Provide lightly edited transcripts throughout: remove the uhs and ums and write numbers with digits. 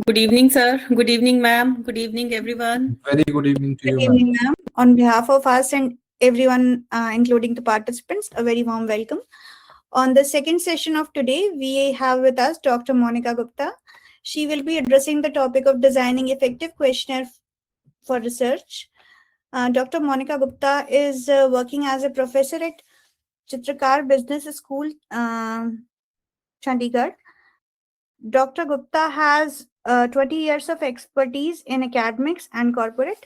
Good evening, sir. Good evening, ma'am. Good evening, everyone. Very good evening to Good you, ma'am. evening, ma'am. On behalf of us and everyone, including the participants, a very warm welcome. On the second session of today, we have with us Dr. Monica Gupta. She will be addressing the topic of designing effective questionnaire for research. Dr. Monica Gupta is working as a professor at Chitrakar Business School, Chandigarh. Dr. Gupta has 20 years of expertise in academics and corporate,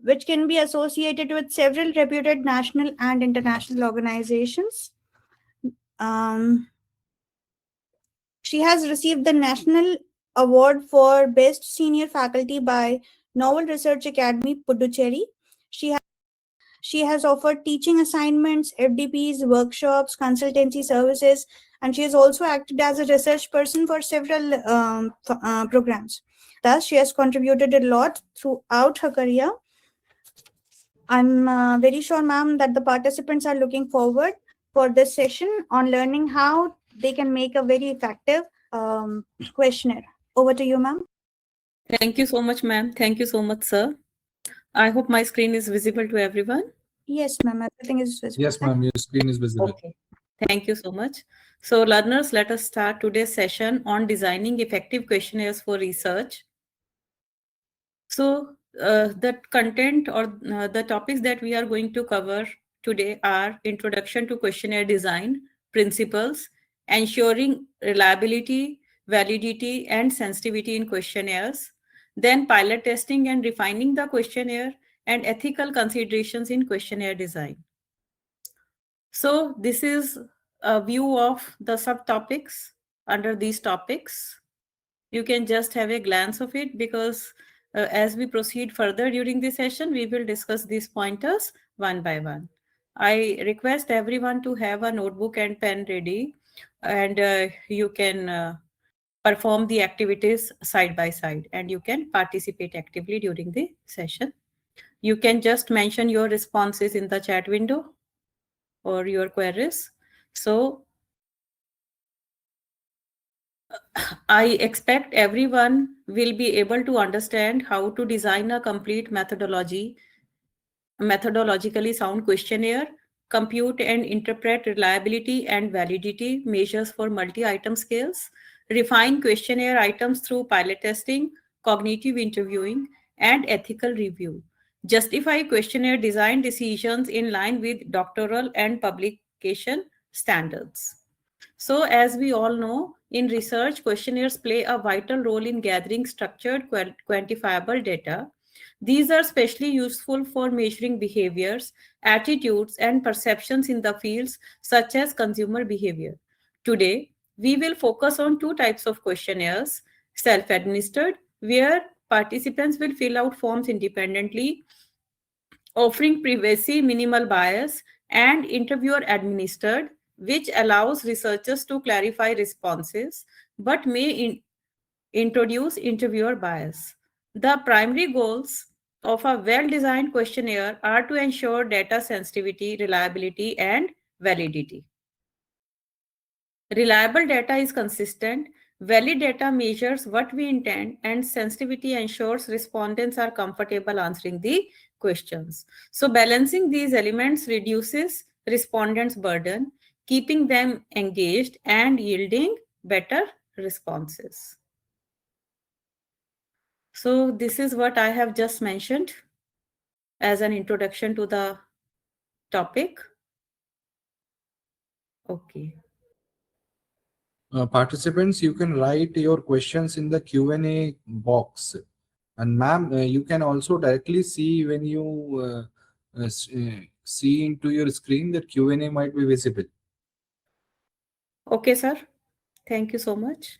which can be associated with several reputed national and international organizations. She has received the National Award for Best Senior Faculty by Novel Research Academy, Puducherry. She has offered teaching assignments, FDPs, workshops, consultancy services, and she has also acted as a research person for several programs. Thus, she has contributed a lot throughout her career. I'm very sure, ma'am, that the participants are looking forward for this session on learning how they can make a very effective questionnaire. Over to you, ma'am. Thank you so much, ma'am. Thank you so much, sir. I hope my screen is visible to everyone. Yes, ma'am. Everything is visible. Yes, ma'am. Your screen is visible. Okay. Thank you so much. So, learners, let us start today's session on designing effective questionnaires for research. So, the content or the topics that we are going to cover today are introduction to questionnaire design, principles, ensuring reliability, validity, and sensitivity in questionnaires, then pilot testing and refining the questionnaire, and ethical considerations in questionnaire design. So this is a view of the subtopics under these topics. You can just have a glance of it because as we proceed further during the session, we will discuss these pointers one by one. I request everyone to have a notebook and pen ready, and you can perform the activities side by side, and you can participate actively during the session. You can just mention your responses in the chat window or your queries. So I expect everyone will be able to understand how to design a complete methodologically sound questionnaire, compute and interpret reliability and validity measures for multi-item scales, refine questionnaire items through pilot testing, cognitive interviewing, and ethical review, justify questionnaire design decisions in line with doctoral and publication standards. So, as we all know, in research, questionnaires play a vital role in gathering structured, quantifiable data. These are especially useful for measuring behaviors, attitudes, and perceptions in the fields such as consumer behavior. Today, we will focus on two types of questionnaires: self-administered, where participants will fill out forms independently, offering privacy, minimal bias, and interviewer administered, which allows researchers to clarify responses but may introduce interviewer bias. The primary goals of a well-designed questionnaire are to ensure data sensitivity, reliability, and validity. Reliable data is consistent. Valid data measures what we intend, and sensitivity ensures respondents are comfortable answering the questions. So, balancing these elements reduces respondents' burden, keeping them engaged and yielding better responses. So, this is what I have just mentioned as an introduction to the topic. Okay. Participants, you can write your questions in the Q&A box. And ma'am, you can also directly see when you see into your screen that Q&A might be visible. Okay, sir. Thank you so much.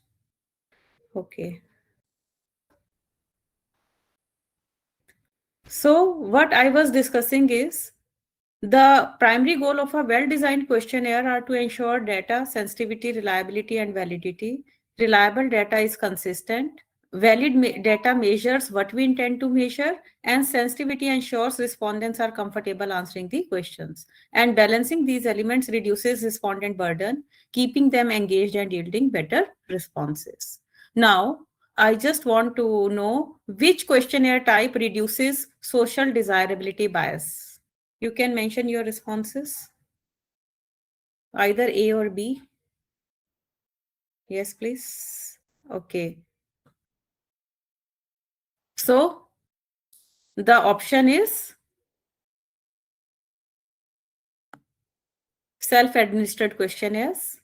Okay. So what I was discussing is the primary goal of a well-designed questionnaire are to ensure data sensitivity, reliability, and validity. Reliable data is consistent. Valid data measures what we intend to measure, and sensitivity ensures respondents are comfortable answering the questions. And balancing these elements reduces respondent burden, keeping them engaged and yielding better responses. Now, I just want to know which questionnaire type reduces social desirability bias. You can mention your responses, either A or B. Yes, please. Okay. So the option is self-administered questionnaires.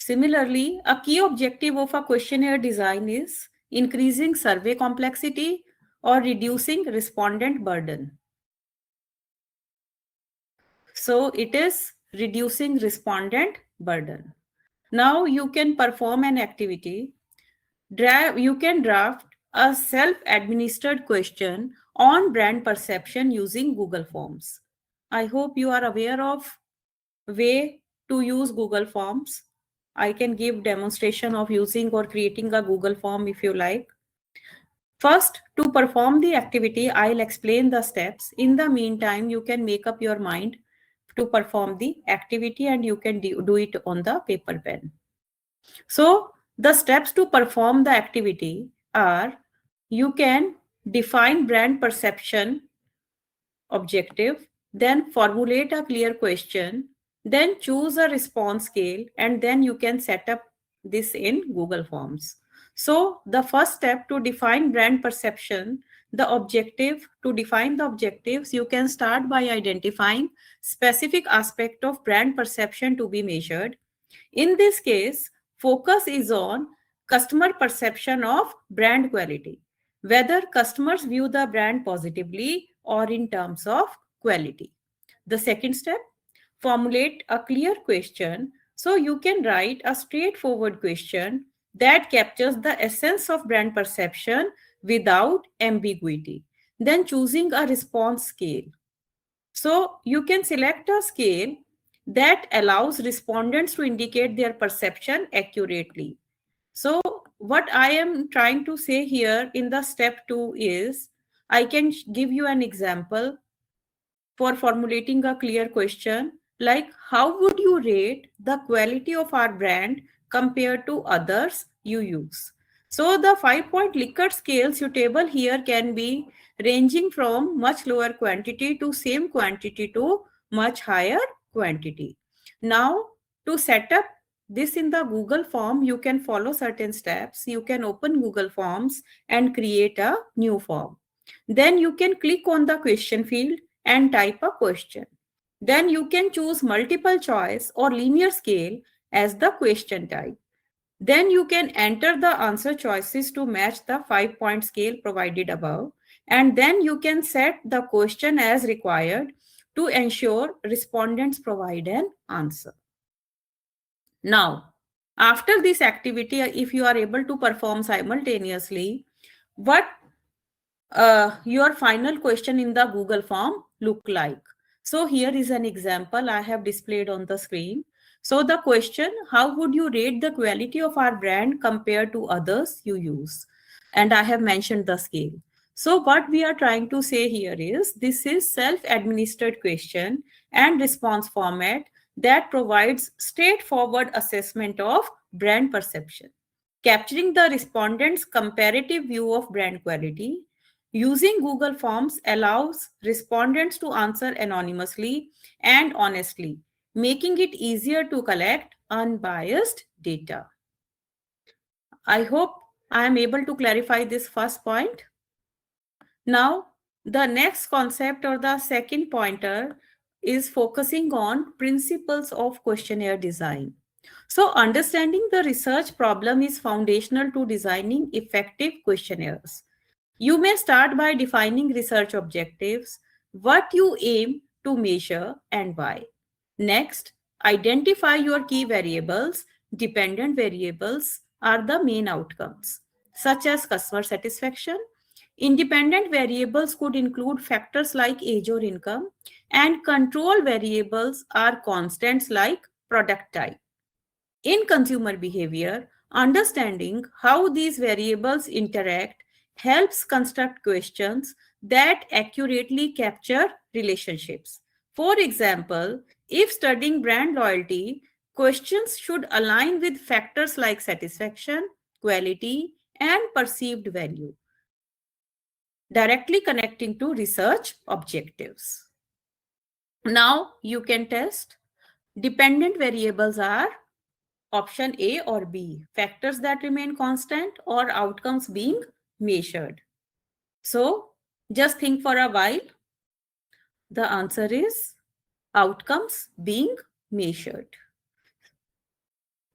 Similarly, a key objective of a questionnaire design is increasing survey complexity or reducing respondent burden. So it is reducing respondent burden. Now you can perform an activity. You can draft a self-administered question on brand perception using Google Forms. I hope you are aware of way to use Google Forms. I can give demonstration of using or creating a Google form if you like. First, to perform the activity, I'll explain the steps. In the meantime, you can make up your mind to perform the activity and you can do it on the paper pen. So the steps to perform the activity are: you can define brand perception objective, then formulate a clear question, then choose a response scale, and then you can set up this in Google Forms. So the first step, to define brand perception, to define the objectives, you can start by identifying specific aspect of brand perception to be measured. In this case, focus is on customer perception of brand quality, whether customers view the brand positively or in terms of quality. The second step, formulate a clear question. So you can write a straightforward question that captures the essence of brand perception without ambiguity. Then choosing a response scale. So you can select a scale that allows respondents to indicate their perception accurately. So what I am trying to say here in the step 2 is, I can give you an example for formulating a clear question, like how would you rate the quality of our brand compared to others you use? So the 5-point Likert scale suitable here can be ranging from much lower quantity to same quantity to much higher quantity. Now, to set up this in the Google form, you can follow certain steps. You can open Google Forms and create a new form. Then you can click on the question field and type a question. Then you can choose multiple choice or linear scale as the question type. Then you can enter the answer choices to match the 5-point scale provided above. And then you can set the question as required to ensure respondents provide an answer. Now, after this activity, if you are able to perform simultaneously, what your final question in the Google form look like? So here is an example I have displayed on the screen. So the question, how would you rate the quality of our brand compared to others you use? And I have mentioned the scale. So what we are trying to say here is, this is self-administered question and response format that provides straightforward assessment of brand perception, capturing the respondent's comparative view of brand quality. Using Google Forms allows respondents to answer anonymously and honestly, making it easier to collect unbiased data. I hope I am able to clarify this first point. Now, the next concept or the second pointer is focusing on principles of questionnaire design. So, understanding the research problem is foundational to designing effective questionnaires. You may start by defining research objectives, what you aim to measure and why. Next, identify your key variables. Dependent variables are the main outcomes, such as customer satisfaction. Independent variables could include factors like age or income, and control variables are constants like product type. In consumer behavior, understanding how these variables interact helps construct questions that accurately capture relationships. For example, if studying brand loyalty, questions should align with factors like satisfaction, quality, and perceived value, directly connecting to research objectives. Now you can test. Dependent variables are option A or B, factors that remain constant or outcomes being measured. So just think for a while. The answer is outcomes being measured.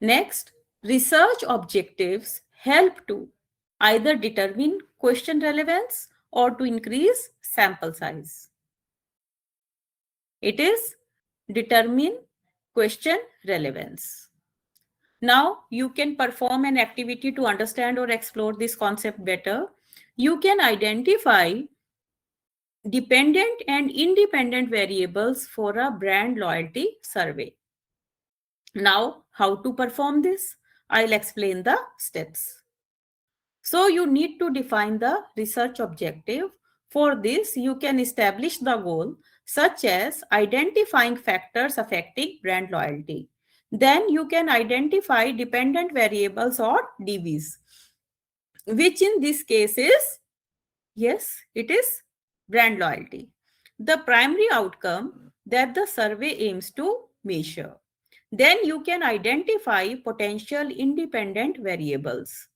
Next, research objectives help to either determine question relevance or to increase sample size. It is determine question relevance. Now you can perform an activity to understand or explore this concept better. You can identify dependent and independent variables for a brand loyalty survey. Now, how to perform this? I'll explain the steps. So you need to define the research objective. For this, you can establish the goal, such as identifying factors affecting brand loyalty. Then you can identify dependent variables or DVs, which in this case is, yes, it is brand loyalty, the primary outcome that the survey aims to measure. Then you can identify potential independent variables,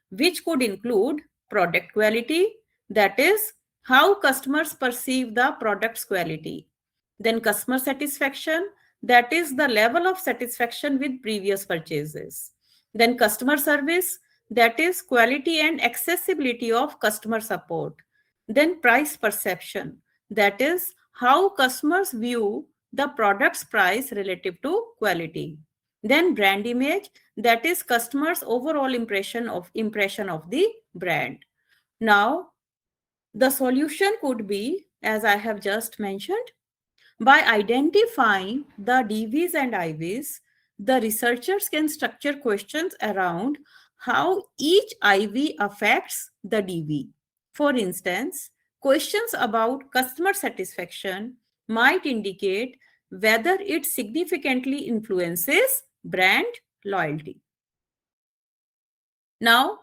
which could include product quality, that is, how customers perceive the product's quality. Then customer satisfaction, that is the level of satisfaction with previous purchases. Then customer service, that is quality and accessibility of customer support. Then price perception, that is how customers view the product's price relative to quality. Then brand image, that is customers' overall impression of the brand. Now, the solution could be, as I have just mentioned, by identifying the DVs and IVs, the researchers can structure questions around how each IV affects the DV. For instance, questions about customer satisfaction might indicate whether it significantly influences brand loyalty. Now,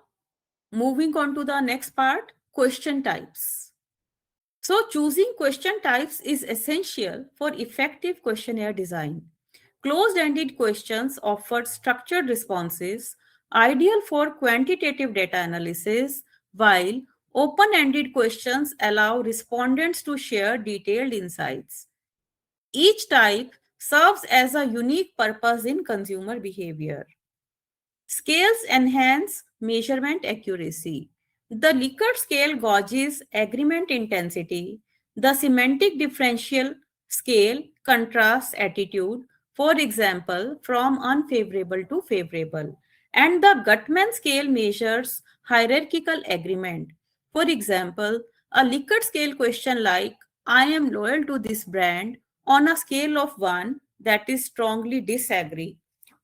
moving on to the next part, question types. So choosing question types is essential for effective questionnaire design. Closed-ended questions offer structured responses, ideal for quantitative data analysis, while open-ended questions allow respondents to share detailed insights. Each type serves as a unique purpose in consumer behavior. Scales enhance measurement accuracy. The Likert scale gauges agreement intensity. The semantic differential scale contrasts attitude, for example, from unfavorable to favorable. And the Gutman scale measures hierarchical agreement. For example, a Likert scale question like, I am loyal to this brand, on a scale of 1, that is strongly disagree,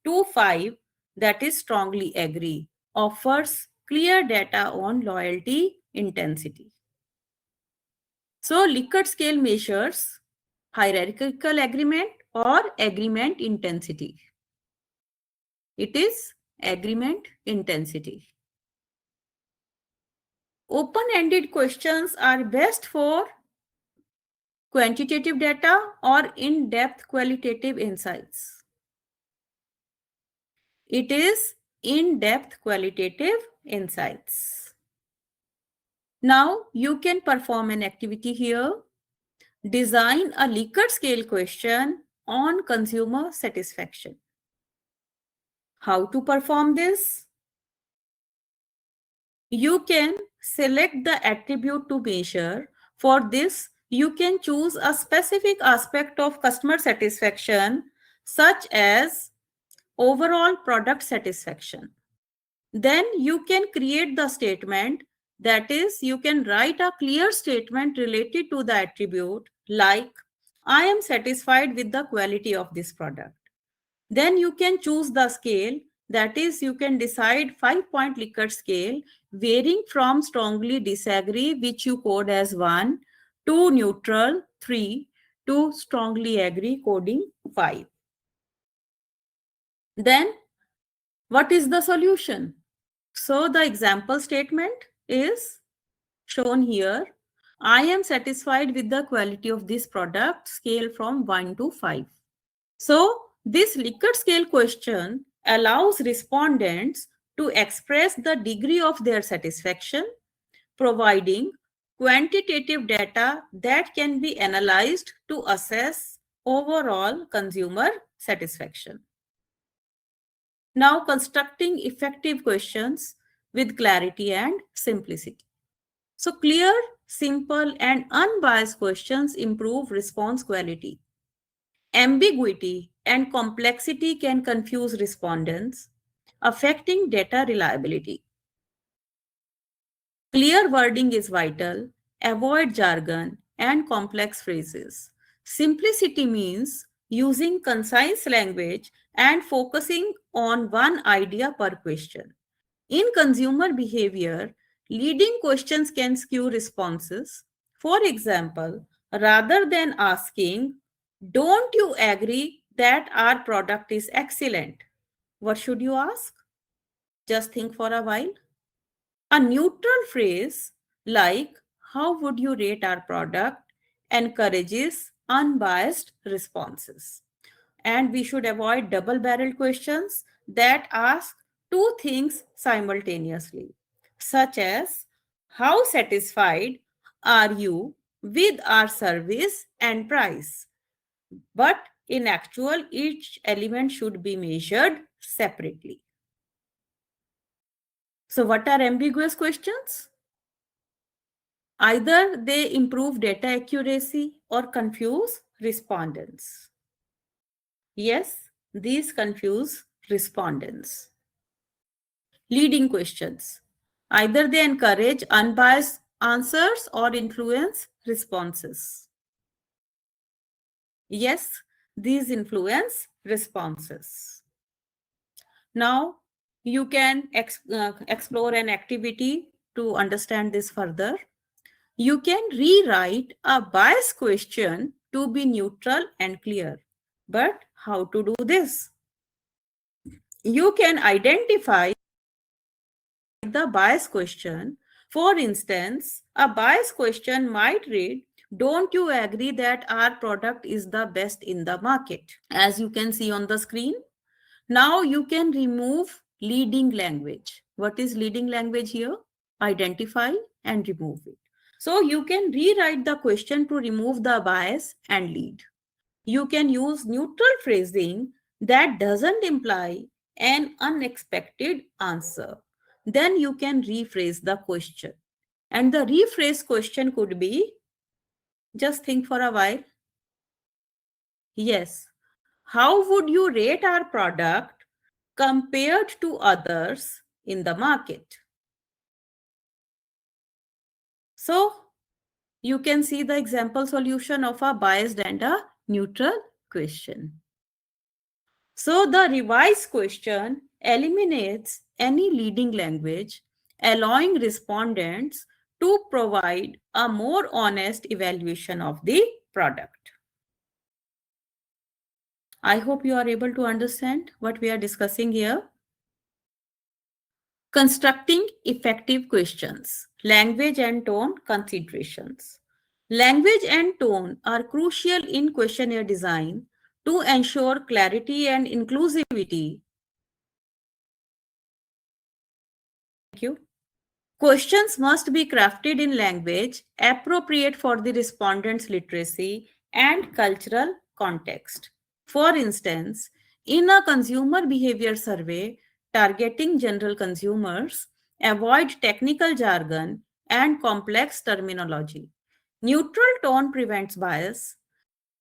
to 5, that is strongly agree, offers clear data on loyalty intensity. So Likert scale measures hierarchical agreement or agreement intensity. It is agreement intensity. Open-ended questions are best for quantitative data or in-depth qualitative insights. It is in-depth qualitative insights. Now you can perform an activity here. Design a Likert scale question on consumer satisfaction. How to perform this? You can select the attribute to measure. For this, you can choose a specific aspect of customer satisfaction, such as overall product satisfaction. Then you can create the statement, that is, you can write a clear statement related to the attribute like, I am satisfied with the quality of this product. Then you can choose the scale, that is, you can decide 5-point Likert scale varying from strongly disagree, which you code as 1, to neutral 3, to strongly agree, coding 5. Then what is the solution? So the example statement is shown here. I am satisfied with the quality of this product, scale from 1 to 5. So this Likert scale question allows respondents to express the degree of their satisfaction, providing quantitative data that can be analyzed to assess overall consumer satisfaction. Now, constructing effective questions with clarity and simplicity. So, clear, simple, and unbiased questions improve response quality. Ambiguity and complexity can confuse respondents, affecting data reliability. Clear wording is vital. Avoid jargon and complex phrases. Simplicity means using concise language and focusing on one idea per question. In consumer behavior, leading questions can skew responses. For example, rather than asking, "Don't you agree that our product is excellent?" what should you ask? Just think for a while. A neutral phrase like, "How would you rate our product?" encourages unbiased responses. And we should avoid double barreled questions that ask two things simultaneously, such as, "How satisfied are you with our service and price?" But in actual, each element should be measured separately. So, what are ambiguous questions? Either they improve data accuracy or confuse respondents. Yes, these confuse respondents. Leading questions. Either they encourage unbiased answers or influence responses. Yes, these influence responses. Now, you can explore an activity to understand this further. You can rewrite a bias question to be neutral and clear. But how to do this? You can identify the bias question. For instance, a bias question might read, "Don't you agree that our product is the best in the market?" As you can see on the screen. Now you can remove leading language. What is leading language here? Identify and remove it. So you can rewrite the question to remove the bias and lead. You can use neutral phrasing that doesn't imply an unexpected answer. Then you can rephrase the question. And the rephrased question could be, just think for a while. Yes, how would you rate our product compared to others in the market? So you can see the example solution of a biased and a neutral question. So the revised question eliminates any leading language, allowing respondents to provide a more honest evaluation of the product. I hope you are able to understand what we are discussing here. Constructing effective questions, language and tone considerations. Language and tone are crucial in questionnaire design to ensure clarity and inclusivity. Thank you. Questions must be crafted in language appropriate for the respondent's literacy and cultural context. For instance, in a consumer behavior survey targeting general consumers, avoid technical jargon and complex terminology. Neutral tone prevents bias.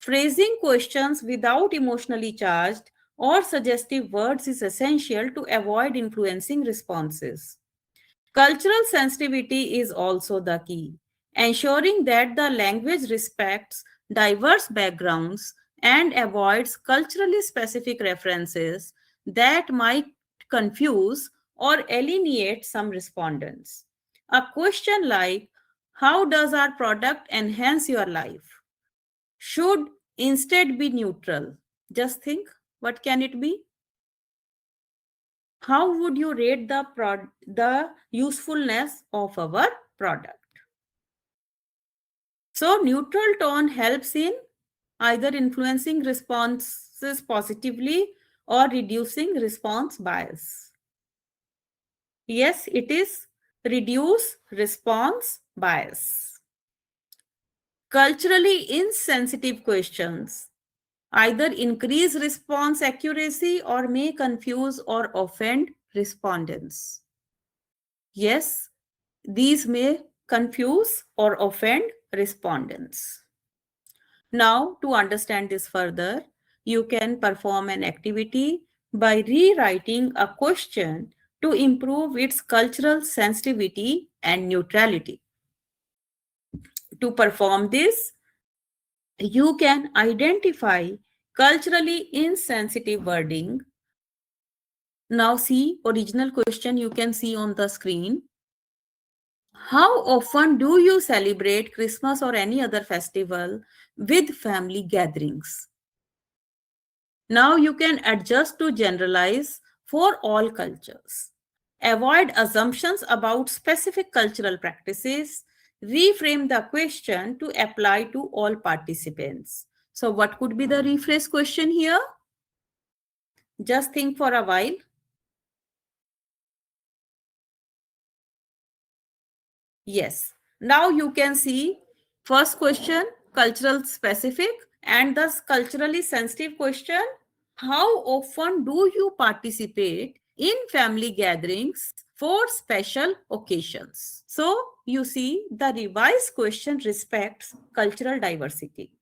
Phrasing questions without emotionally charged or suggestive words is essential to avoid influencing responses. Cultural sensitivity is also the key, ensuring that the language respects diverse backgrounds and avoids culturally specific references that might confuse or alienate some respondents. A question like, "How does our product enhance your life?" should instead be neutral. Just think, what can it be? How would you rate the usefulness of our product? So neutral tone helps in either influencing responses positively or reducing response bias. Yes, it is reduce response bias. Culturally insensitive questions either increase response accuracy or may confuse or offend respondents. Yes, these may confuse or offend respondents. Now, to understand this further, you can perform an activity by rewriting a question to improve its cultural sensitivity and neutrality. To perform this, you can identify culturally insensitive wording. Now see original question you can see on the screen. How often do you celebrate Christmas or any other festival with family gatherings? Now you can adjust to generalize for all cultures. Avoid assumptions about specific cultural practices. Reframe the question to apply to all participants. So what could be the rephrase question here? Just think for a while. Yes. Now you can see first question, cultural specific, and thus culturally sensitive question. How often do you participate in family gatherings for special occasions? So you see the revised question respects cultural diversity,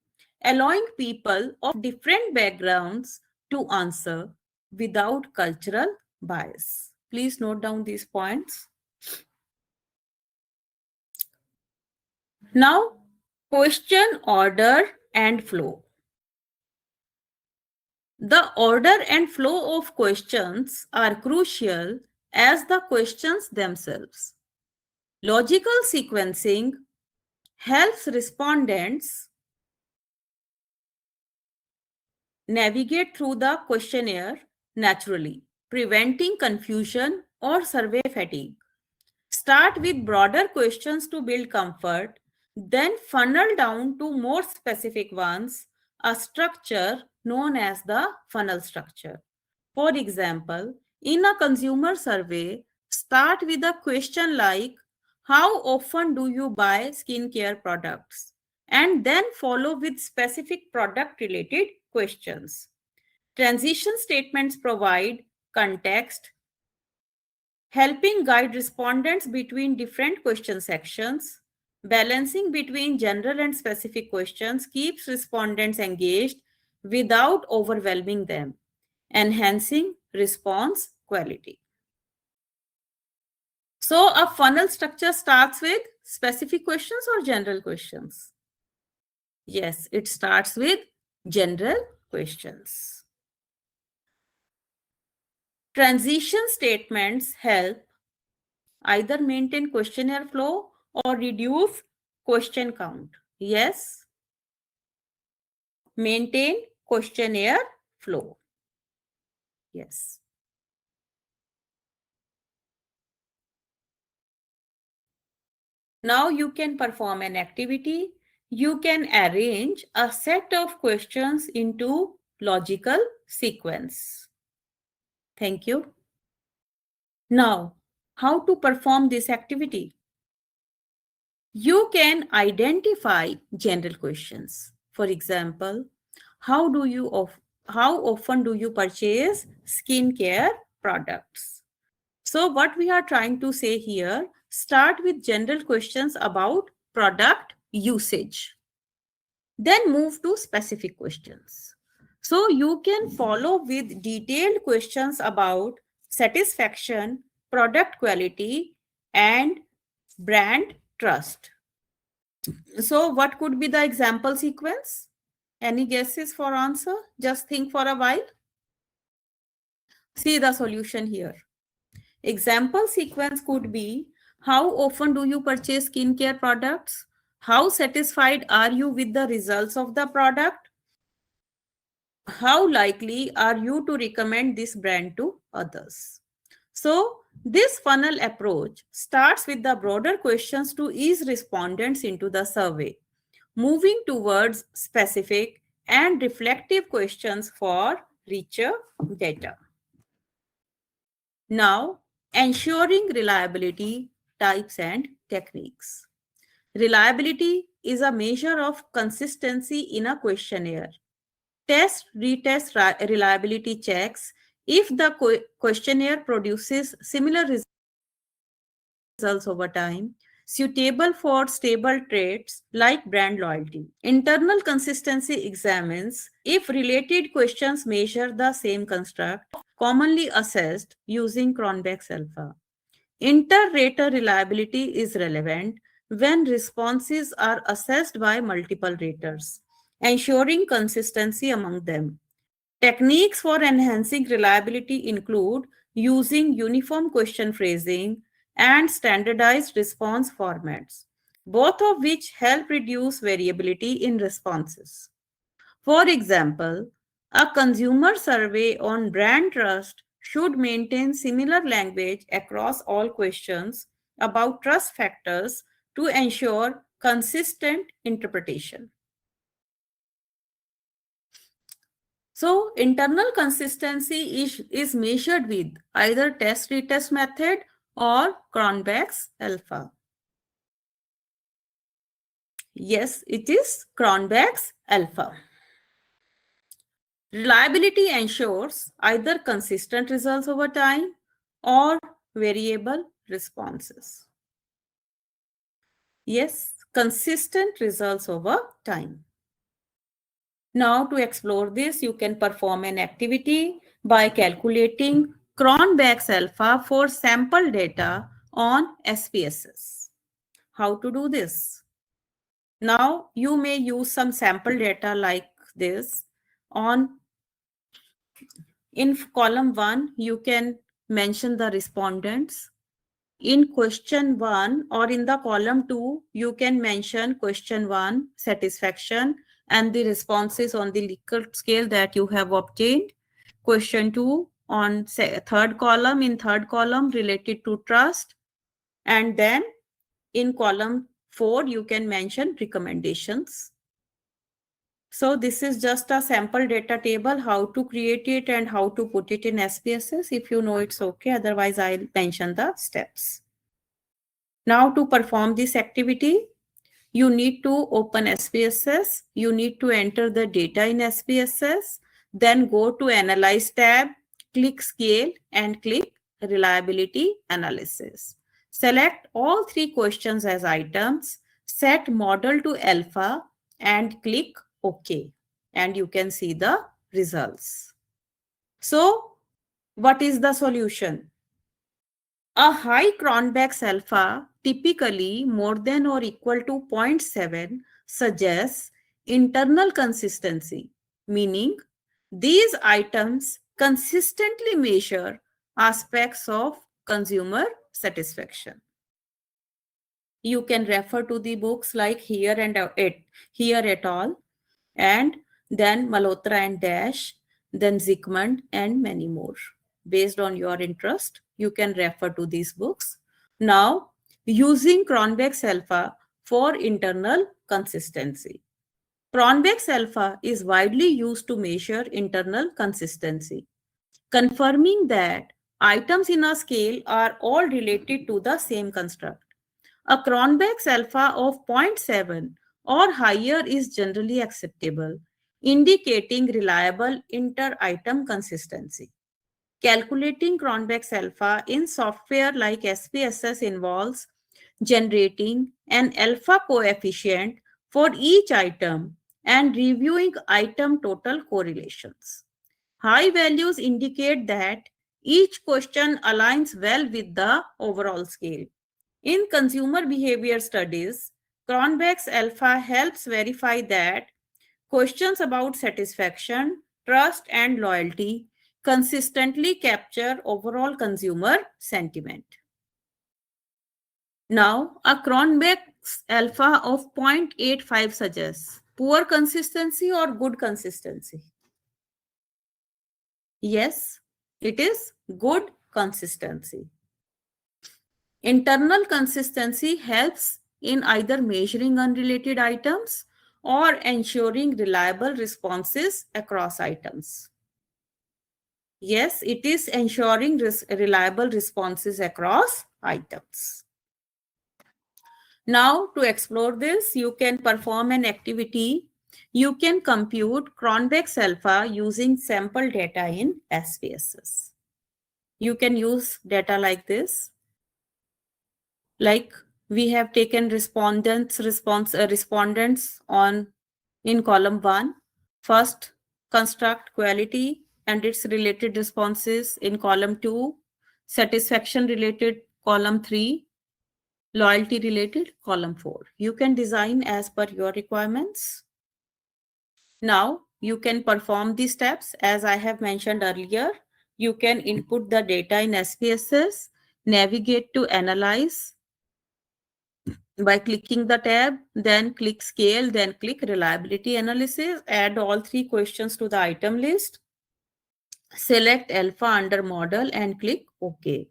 allowing people of different backgrounds to answer without cultural bias. Please note down these points. Now, question order and flow. The order and flow of questions are crucial as the questions themselves. Logical sequencing helps respondents navigate through the questionnaire naturally, preventing confusion or survey fatigue. Start with broader questions to build comfort, then funnel down to more specific ones, a structure known as the funnel structure. For example, in a consumer survey, start with a question like, how often do you buy skincare products? And then follow with specific product related questions. Transition statements provide context, helping guide respondents between different question sections. Balancing between general and specific questions keeps respondents engaged without overwhelming them, enhancing response quality. So a funnel structure starts with specific questions or general questions? Yes, it starts with general questions. Transition statements help either maintain questionnaire flow or reduce question count. Yes, maintain questionnaire flow. Yes. Now you can perform an activity. You can arrange a set of questions into logical sequence. Thank you. Now, how to perform this activity? You can identify general questions. For example, how often do you purchase skincare products? So what we are trying to say here, start with general questions about product usage. Then move to specific questions. So you can follow with detailed questions about satisfaction, product quality, and brand trust. So what could be the example sequence? Any guesses for answer? Just think for a while. See the solution here. Example sequence could be, how often do you purchase skincare products? How satisfied are you with the results of the product? How likely are you to recommend this brand to others? So, this funnel approach starts with the broader questions to ease respondents into the survey, moving towards specific and reflective questions for richer data. Now, ensuring reliability, types and techniques. Reliability is a measure of consistency in a questionnaire. Test, retest reliability checks if the questionnaire produces similar results over time, suitable for stable traits like brand loyalty. Internal consistency examines if related questions measure the same construct, commonly assessed using Cronbach's alpha. Inter-rater reliability is relevant when responses are assessed by multiple raters, ensuring consistency among them. Techniques for enhancing reliability include using uniform question phrasing and standardized response formats, both of which help reduce variability in responses. For example, a consumer survey on brand trust should maintain similar language across all questions about trust factors to ensure consistent interpretation. So, internal consistency is measured with either test-retest method or Cronbach's alpha. Yes, it is Cronbach's alpha. Reliability ensures either consistent results over time or variable responses. Yes, consistent results over time. Now, to explore this, you can perform an activity by calculating Cronbach's alpha for sample data on SPSS. How to do this? Now, you may use some sample data like this. In column 1, you can mention the respondents. In question 1 or in the column 2, you can mention question 1, satisfaction, and the responses on the Likert scale that you have obtained. Question 2 on third column, related to trust. And then in column 4, you can mention recommendations. So this is just a sample data table, how to create it and how to put it in SPSS. If you know, it's okay. Otherwise, I'll mention the steps. Now to perform this activity, you need to open SPSS. You need to enter the data in SPSS. Then go to Analyze tab, click Scale and click Reliability Analysis. Select all 3 questions as items, set model to alpha and click OK. And you can see the results. So, what is the solution? A high Cronbach's alpha, typically more than or equal to 0.7, suggests internal consistency, meaning these items consistently measure aspects of consumer satisfaction. You can refer to the books like Here et al. And then Malhotra and Dash, then Zickman and many more. Based on your interest, you can refer to these books. Now, using Cronbach's alpha for internal consistency. Cronbach's alpha is widely used to measure internal consistency, confirming that items in a scale are all related to the same construct. A Cronbach's alpha of 0.7 or higher is generally acceptable, indicating reliable inter-item consistency. Calculating Cronbach's alpha in software like SPSS involves generating an alpha coefficient for each item and reviewing item total correlations. High values indicate that each question aligns well with the overall scale. In consumer behavior studies, Cronbach's alpha helps verify that questions about satisfaction, trust, and loyalty consistently capture overall consumer sentiment. Now, a Cronbach's alpha of 0.85 suggests poor consistency or good consistency. Yes, it is good consistency. Internal consistency helps in either measuring unrelated items or ensuring reliable responses across items. Yes, it is ensuring reliable responses across items. Now, to explore this, you can perform an activity. You can compute Cronbach's alpha using sample data in SPSS. You can use data like this. Like we have taken respondents on in column 1. First, construct quality and its related responses in column 2, satisfaction related column 3, loyalty related column 4. You can design as per your requirements. Now you can perform these steps as I have mentioned earlier. You can input the data in SPSS, navigate to analyze by clicking the tab, then click scale, then click reliability analysis, add all 3 questions to the item list, select alpha under model and click OK.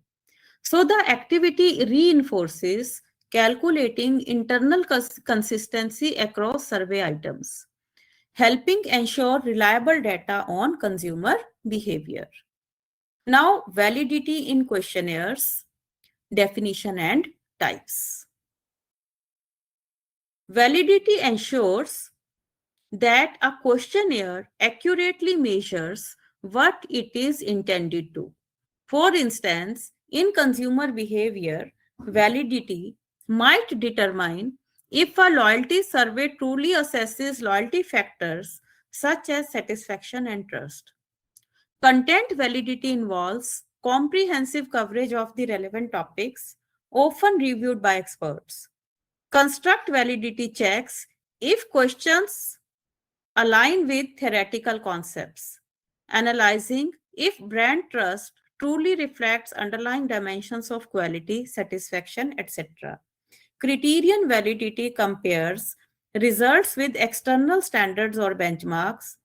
So the activity reinforces calculating internal consistency across survey items, helping ensure reliable data on consumer behavior. Now, validity in questionnaires, definition and types. Validity ensures that a questionnaire accurately measures what it is intended to. For instance, in consumer behavior, validity might determine if a loyalty survey truly assesses loyalty factors such as satisfaction and trust. Content validity involves comprehensive coverage of the relevant topics, often reviewed by experts. Construct validity checks if questions align with theoretical concepts, analyzing if brand trust truly reflects underlying dimensions of quality, satisfaction, etc. Criterion validity compares results with external standards or benchmarks,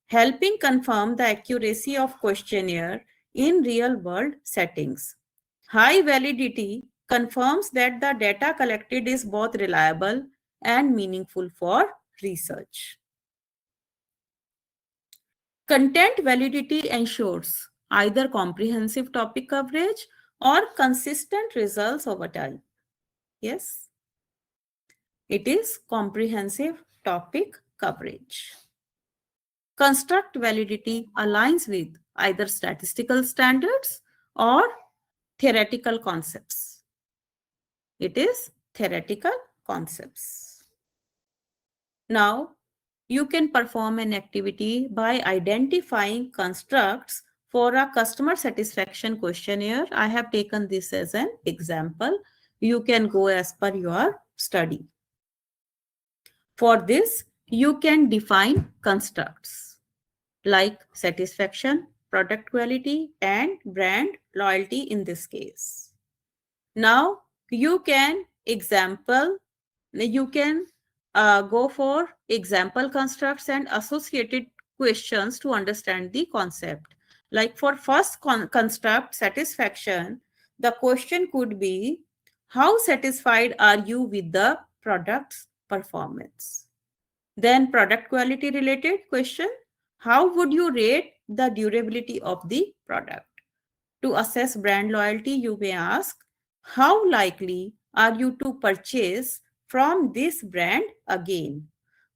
helping confirm the accuracy of questionnaire in real-world settings. High validity confirms that the data collected is both reliable and meaningful for research. Content validity ensures either comprehensive topic coverage or consistent results over time. Yes, it is comprehensive topic coverage. Construct validity aligns with either statistical standards or theoretical concepts. It is theoretical concepts. Now, you can perform an activity by identifying constructs for a customer satisfaction questionnaire. I have taken this as an example. You can go as per your study. For this, you can define constructs like satisfaction, product quality, and brand loyalty in this case. Now, you can go for example constructs and associated questions to understand the concept. Like for first construct, satisfaction, the question could be, how satisfied are you with the product's performance? Then product quality related question, how would you rate the durability of the product? To assess brand loyalty, you may ask, how likely are you to purchase from this brand again?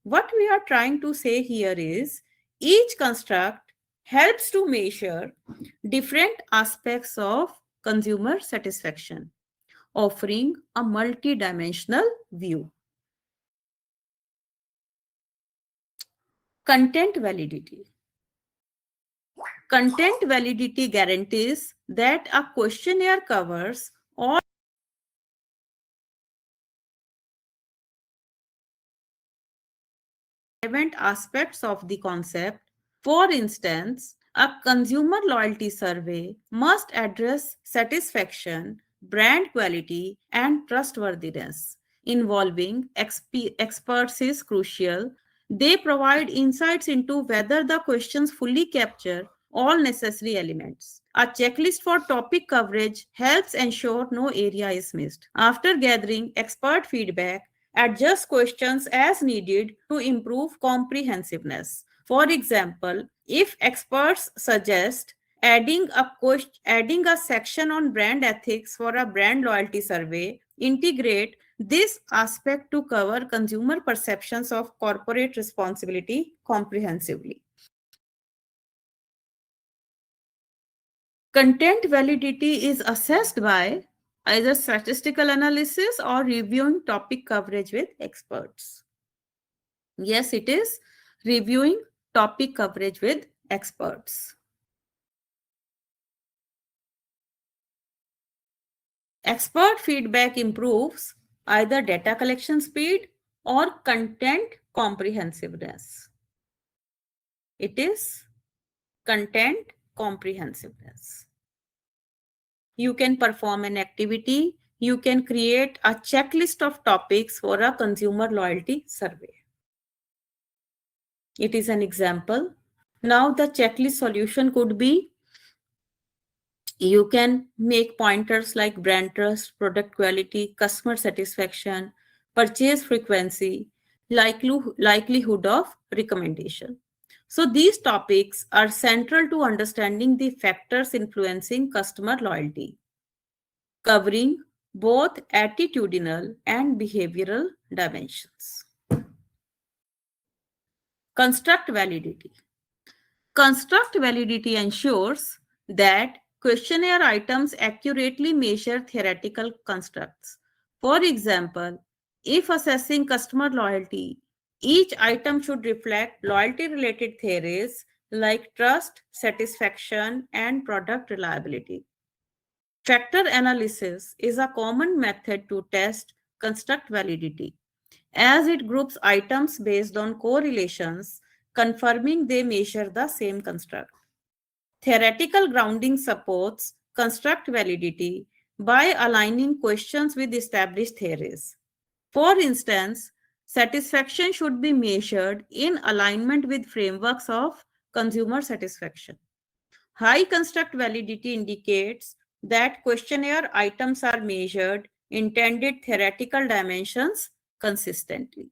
What we are trying to say here is each construct helps to measure different aspects of consumer satisfaction, offering a multidimensional view. Content validity. Content validity guarantees that a questionnaire covers all relevant aspects of the concept. For instance, a consumer loyalty survey must address satisfaction, brand quality, and trustworthiness. Involving experts is crucial. They provide insights into whether the questions fully capture all necessary elements. A checklist for topic coverage helps ensure no area is missed. After gathering expert feedback, adjust questions as needed to improve comprehensiveness. For example, if experts suggest adding a section on brand ethics for a brand loyalty survey, integrate this aspect to cover consumer perceptions of corporate responsibility comprehensively. Content validity is assessed by either statistical analysis or reviewing topic coverage with experts. Yes, it is reviewing topic coverage with experts. Expert feedback improves either data collection speed or content comprehensiveness. It is content comprehensiveness. You can perform an activity. You can create a checklist of topics for a consumer loyalty survey. It is an example. Now the checklist solution could be, you can make pointers like brand trust, product quality, customer satisfaction, purchase frequency, likelihood of recommendation. So these topics are central to understanding the factors influencing customer loyalty, covering both attitudinal and behavioral dimensions. Construct validity. Construct validity ensures that questionnaire items accurately measure theoretical constructs. For example, if assessing customer loyalty, each item should reflect loyalty-related theories like trust, satisfaction, and product reliability. Factor analysis is a common method to test construct validity, as it groups items based on correlations, confirming they measure the same construct. Theoretical grounding supports construct validity by aligning questions with established theories. For instance, satisfaction should be measured in alignment with frameworks of consumer satisfaction. High construct validity indicates that questionnaire items are measured intended theoretical dimensions consistently.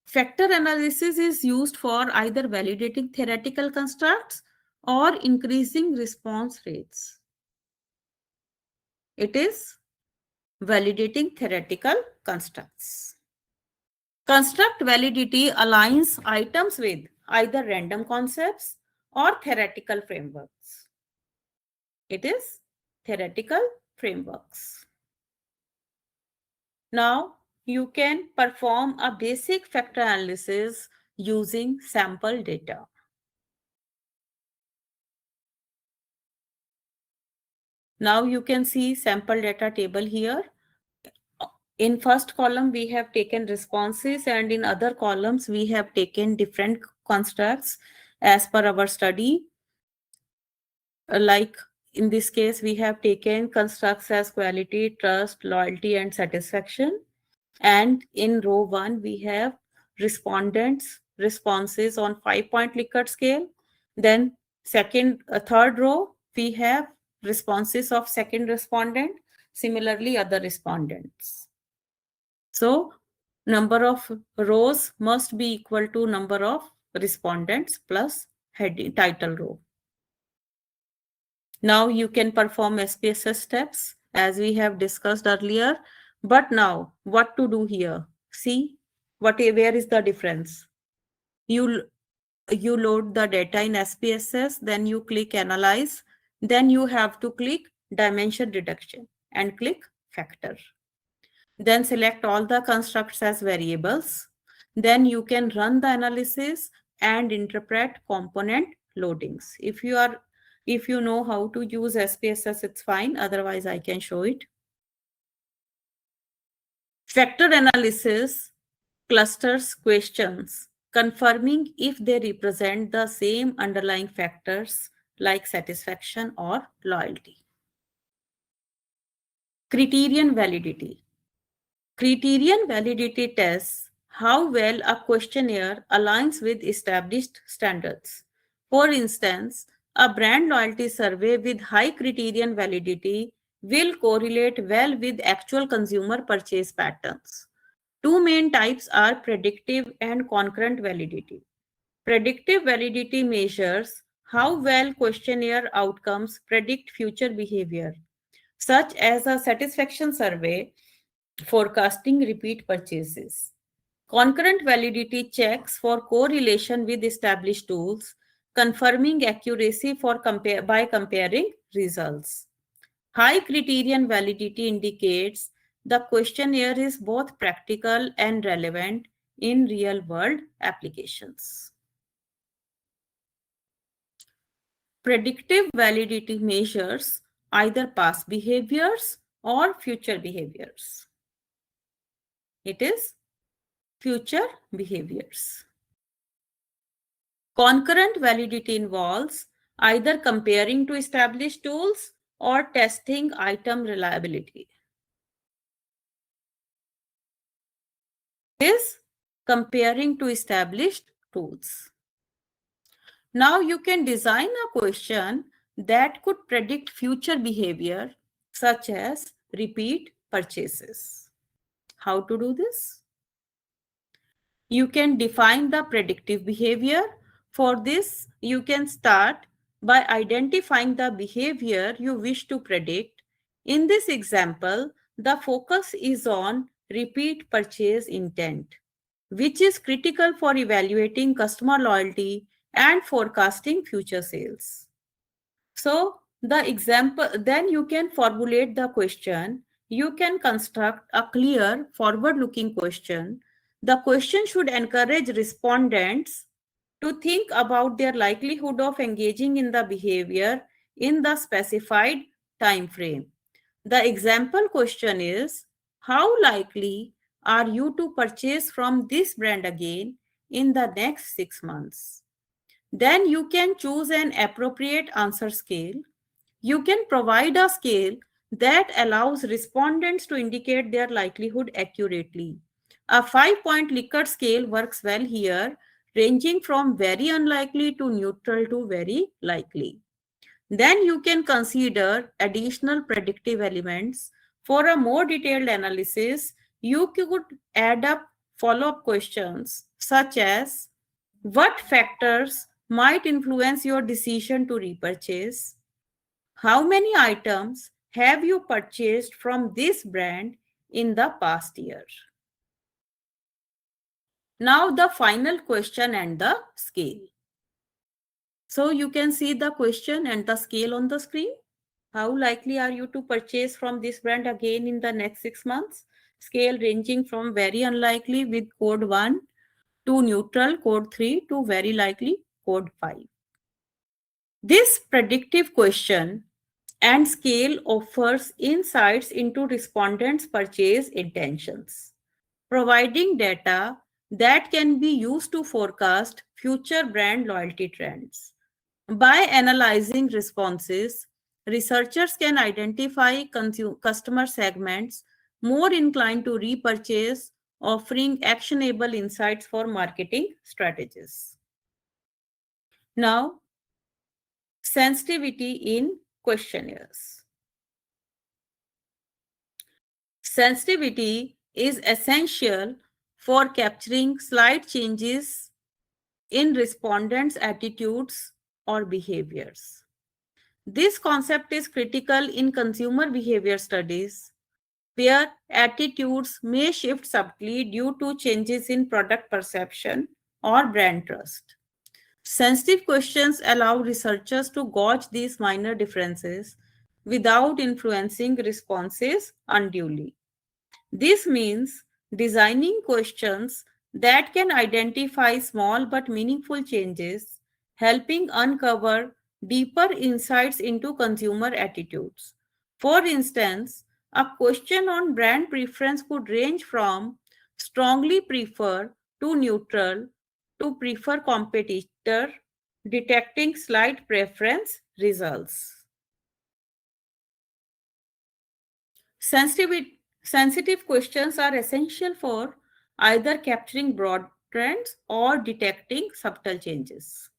Factor analysis is used for either validating theoretical constructs or increasing response rates. It is validating theoretical constructs. Construct validity aligns items with either random concepts or theoretical frameworks. It is theoretical frameworks. Now, you can perform a basic factor analysis using sample data. Now you can see sample data table here. In first column, we have taken responses, and in other columns, we have taken different constructs as per our study. Like in this case, we have taken constructs as quality, trust, loyalty, and satisfaction. And in row 1, we have respondents' responses on 5-point Likert scale. Then third row, we have responses of second respondent, similarly other respondents. So number of rows must be equal to number of respondents plus head title row. Now you can perform SPSS steps as we have discussed earlier. But now what to do here? See where is the difference? You load the data in SPSS, then you click analyze, then you have to click dimension reduction and click factor. Then select all the constructs as variables. Then you can run the analysis and interpret component loadings. If you know how to use SPSS, it's fine. Otherwise, I can show it. Factor analysis clusters questions, confirming if they represent the same underlying factors like satisfaction or loyalty. Criterion validity. Criterion validity tests how well a questionnaire aligns with established standards. For instance, A brand loyalty survey with high criterion validity will correlate well with actual consumer purchase patterns. Two main types are predictive and concurrent validity. Predictive validity measures how well questionnaire outcomes predict future behavior, such as a satisfaction survey forecasting repeat purchases. Concurrent validity checks for correlation with established tools, confirming accuracy by comparing results. High criterion validity indicates the questionnaire is both practical and relevant in real world applications. Predictive validity measures either past behaviors or future behaviors. It is future behaviors. Concurrent validity involves either comparing to established tools or testing item reliability. It is comparing to established tools. Now you can design a question that could predict future behavior, such as repeat purchases. How to do this? You can define the predictive behavior. For this, you can start by identifying the behavior you wish to predict. In this example, the focus is on repeat purchase intent, which is critical for evaluating customer loyalty and forecasting future sales. So the example, then you can formulate the question. You can construct a clear forward-looking question. The question should encourage respondents to think about their likelihood of engaging in the behavior in the specified time frame. The example question is, how likely are you to purchase from this brand again in the next 6 months? Then you can choose an appropriate answer scale. You can provide a scale that allows respondents to indicate their likelihood accurately. A 5-point Likert scale works well here, ranging from very unlikely to neutral to very likely. Then you can consider additional predictive elements. For a more detailed analysis, you could add up follow-up questions such as, what factors might influence your decision to repurchase? How many items have you purchased from this brand in the past year? Now the final question and the scale. So you can see the question and the scale on the screen. How likely are you to purchase from this brand again in the next 6 months? Scale ranging from very unlikely with code 1 to neutral code 3 to very likely code 5. This predictive question and scale offers insights into respondents' purchase intentions, providing data that can be used to forecast future brand loyalty trends. By analyzing responses, researchers can identify customer segments more inclined to repurchase, offering actionable insights for marketing strategies. Now, sensitivity in questionnaires. Sensitivity is essential for capturing slight changes in respondents' attitudes or behaviors. This concept is critical in consumer behavior studies, where attitudes may shift subtly due to changes in product perception or brand trust. Sensitive questions allow researchers to gauge these minor differences without influencing responses unduly. This means designing questions that can identify small but meaningful changes, helping uncover deeper insights into consumer attitudes. For instance, a question on brand preference could range from strongly prefer to neutral to prefer competitor, detecting slight preference results. Sensitive questions are essential for either capturing broad trends or detecting subtle changes.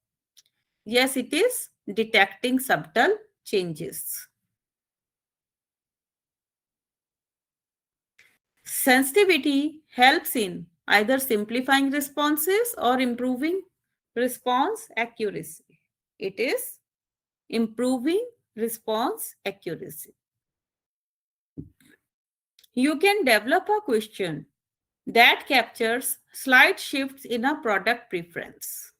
Yes, it is detecting subtle changes. Sensitivity helps in either simplifying responses or improving response accuracy. It is improving response accuracy. You can develop a question that captures slight shifts in a product preference.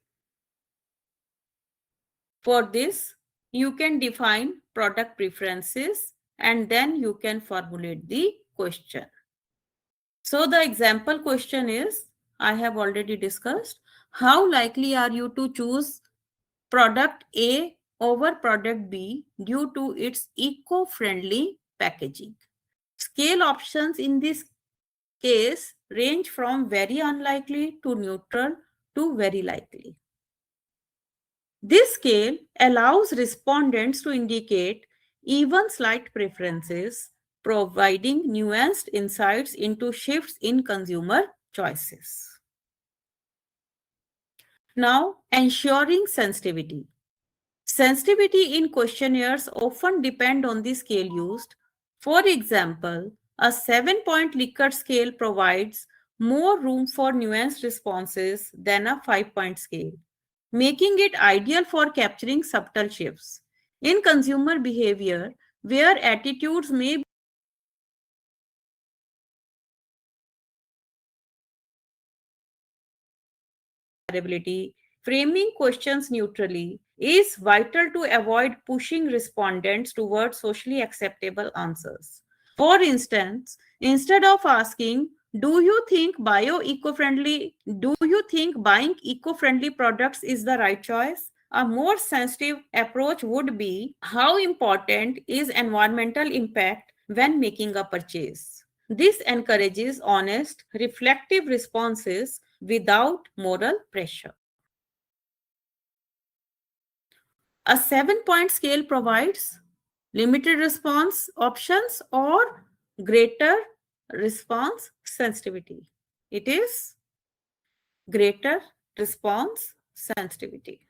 For this, you can define product preferences and then you can formulate the question. So the example question is, I have already discussed, how likely are you to choose product A over product B due to its eco-friendly packaging? Scale options in this case range from very unlikely to neutral to very likely. This scale allows respondents to indicate even slight preferences, providing nuanced insights into shifts in consumer choices. Now, ensuring sensitivity. Sensitivity in questionnaires often depend on the scale used. For example, a 7-point Likert scale provides more room for nuanced responses than a 5-point scale, making it ideal for capturing subtle shifts in consumer behavior where attitudes may be variability. Framing questions neutrally is vital to avoid pushing respondents towards socially acceptable answers. For instance, instead of asking, do you think buying eco-friendly products is the right choice? A more sensitive approach would be, how important is environmental impact when making a purchase? This encourages honest, reflective responses without moral pressure. A 7-point scale provides limited response options or greater response sensitivity. It is greater response sensitivity.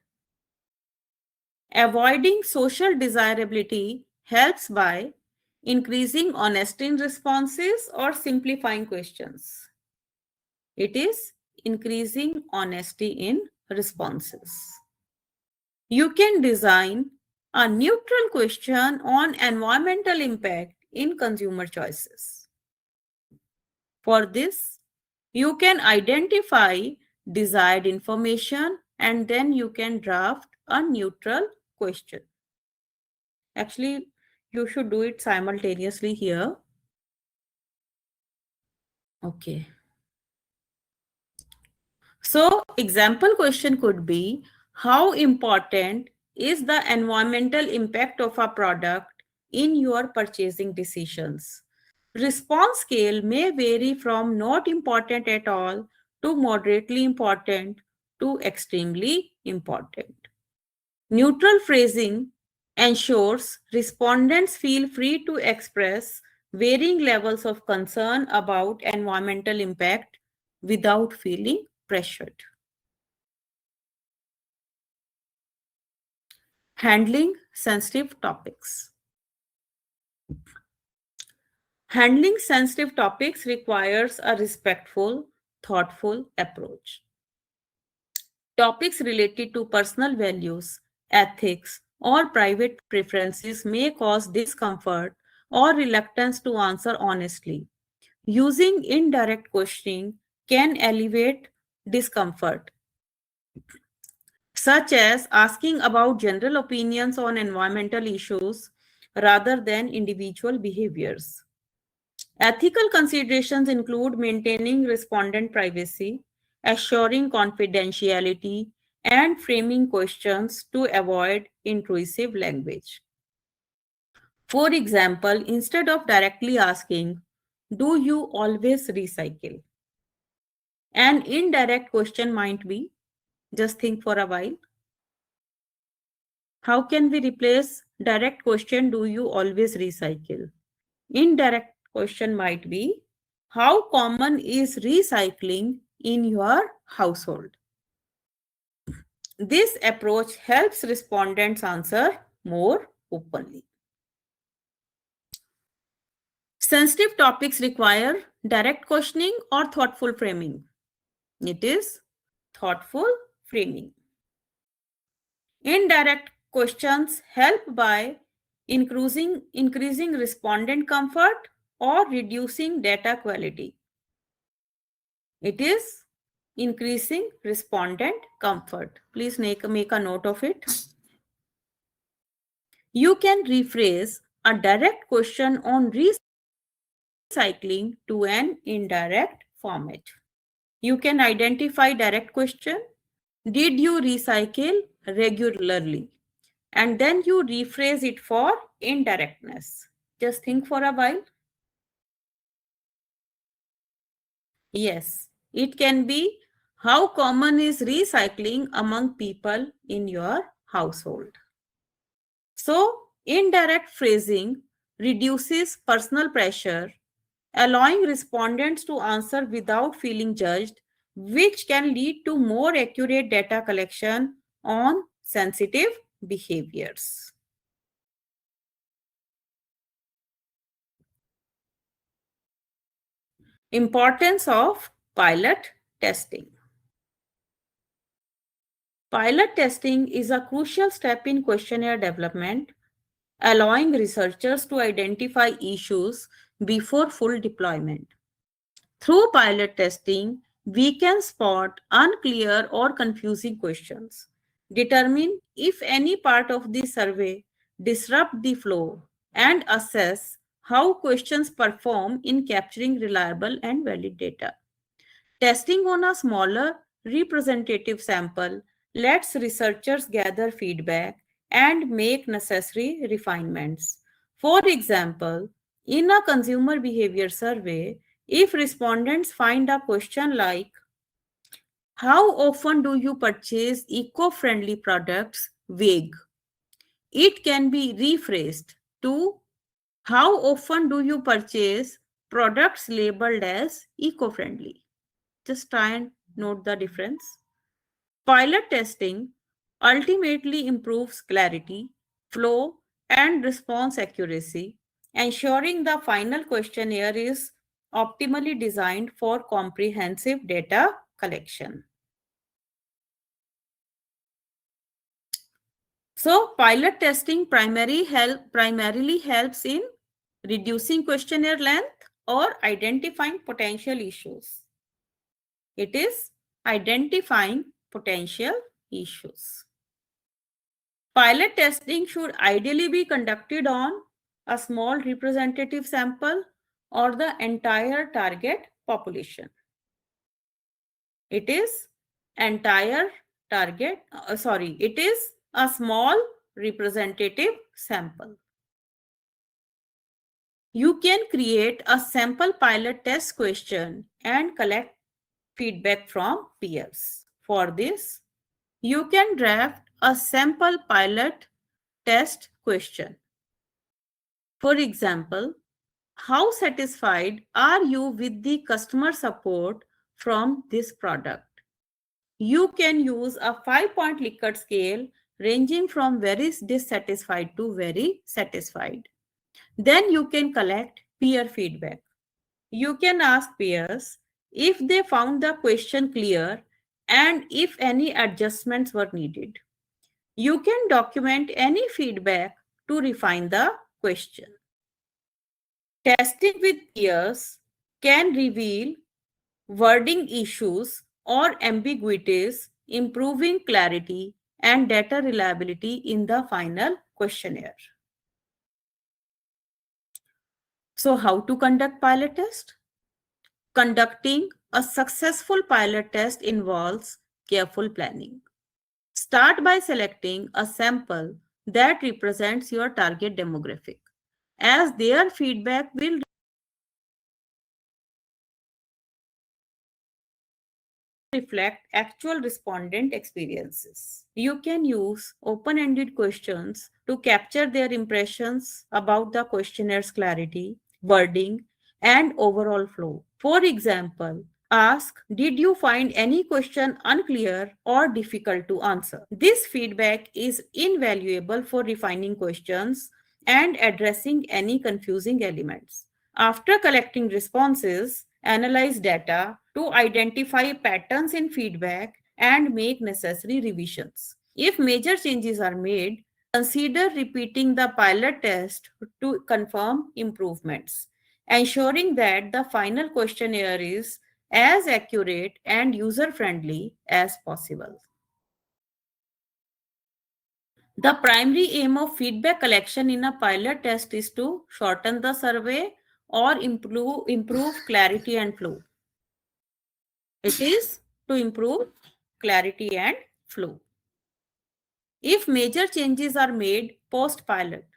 Avoiding social desirability helps by increasing honesty in responses or simplifying questions. It is increasing honesty in responses. You can design a neutral question on environmental impact in consumer choices. For this, you can identify desired information and then you can draft a neutral question. Actually, you should do it simultaneously here. Okay. So, example question could be, how important is the environmental impact of a product in your purchasing decisions? Response scale may vary from not important at all to moderately important to extremely important. Neutral phrasing ensures respondents feel free to express varying levels of concern about environmental impact without feeling pressured. Handling sensitive topics. Handling sensitive topics requires a respectful, thoughtful approach. Topics related to personal values, ethics, or private preferences may cause discomfort or reluctance to answer honestly. Using indirect questioning can alleviate discomfort, such as asking about general opinions on environmental issues rather than individual behaviors. Ethical considerations include maintaining respondent privacy, assuring confidentiality, and framing questions to avoid intrusive language. For example, instead of directly asking, do you always recycle? An indirect question might be, just think for a while. How can we replace direct question, do you always recycle? Indirect question might be, how common is recycling in your household? This approach helps respondents answer more openly. Sensitive topics require direct questioning or thoughtful framing. It is thoughtful framing. Indirect questions help by increasing respondent comfort or reducing data quality. It is increasing respondent comfort. Please make a note of it. You can rephrase a direct question on recycling to an indirect format. You can identify direct question. Did you recycle regularly? And then you rephrase it for indirectness. Just think for a while. Yes, it can be how common is recycling among people in your household. So, indirect phrasing reduces personal pressure, allowing respondents to answer without feeling judged, which can lead to more accurate data collection on sensitive behaviors. Importance of pilot testing. Pilot testing is a crucial step in questionnaire development, allowing researchers to identify issues before full deployment. Through pilot testing, we can spot unclear or confusing questions, determine if any part of the survey disrupt the flow, and assess how questions perform in capturing reliable and valid data. Testing on a smaller representative sample lets researchers gather feedback and make necessary refinements. For example, in a consumer behavior survey, if respondents find a question like, how often do you purchase eco-friendly products vague, it can be rephrased to, how often do you purchase products labeled as eco-friendly? Just try and note the difference. Pilot testing ultimately improves clarity, flow, and response accuracy, ensuring the final questionnaire is optimally designed for comprehensive data collection. So, pilot testing primarily helps in reducing questionnaire length or identifying potential issues. It is identifying potential issues. Pilot testing should ideally be conducted on a small representative sample or the entire target population. It is it is a small representative sample. You can create a sample pilot test question and collect feedback from peers. For this, you can draft a sample pilot test question. For example, how satisfied are you with the customer support from this product? You can use a 5-point Likert scale ranging from very dissatisfied to very satisfied. Then you can collect peer feedback. You can ask peers if they found the question clear and if any adjustments were needed. You can document any feedback to refine the question. Testing with peers can reveal wording issues or ambiguities, improving clarity and data reliability in the final questionnaire. So, how to conduct pilot test? Conducting a successful pilot test involves careful planning. Start by selecting a sample that represents your target demographic, as their feedback will reflect actual respondent experiences. You can use open-ended questions to capture their impressions about the questionnaires' clarity, wording, and overall flow. For example, Ask, did you find any question unclear or difficult to answer? This feedback is invaluable for refining questions and addressing any confusing elements. After collecting responses, analyze data to identify patterns in feedback and make necessary revisions. If major changes are made, consider repeating the pilot test to confirm improvements, ensuring that the final questionnaire is as accurate and user-friendly as possible. The primary aim of feedback collection in a pilot test is to shorten the survey or improve clarity and flow. It is to improve clarity and flow. If major changes are made post-pilot,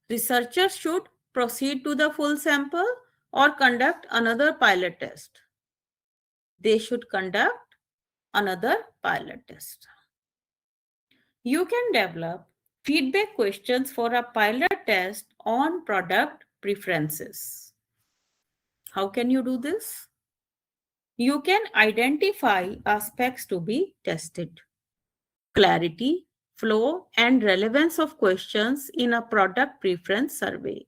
researchers should proceed to the full sample or conduct another pilot test. They should conduct another pilot test. You can develop feedback questions for a pilot test on product preferences. How can you do this? You can identify aspects to be tested. Clarity, flow, and relevance of questions in a product preference survey.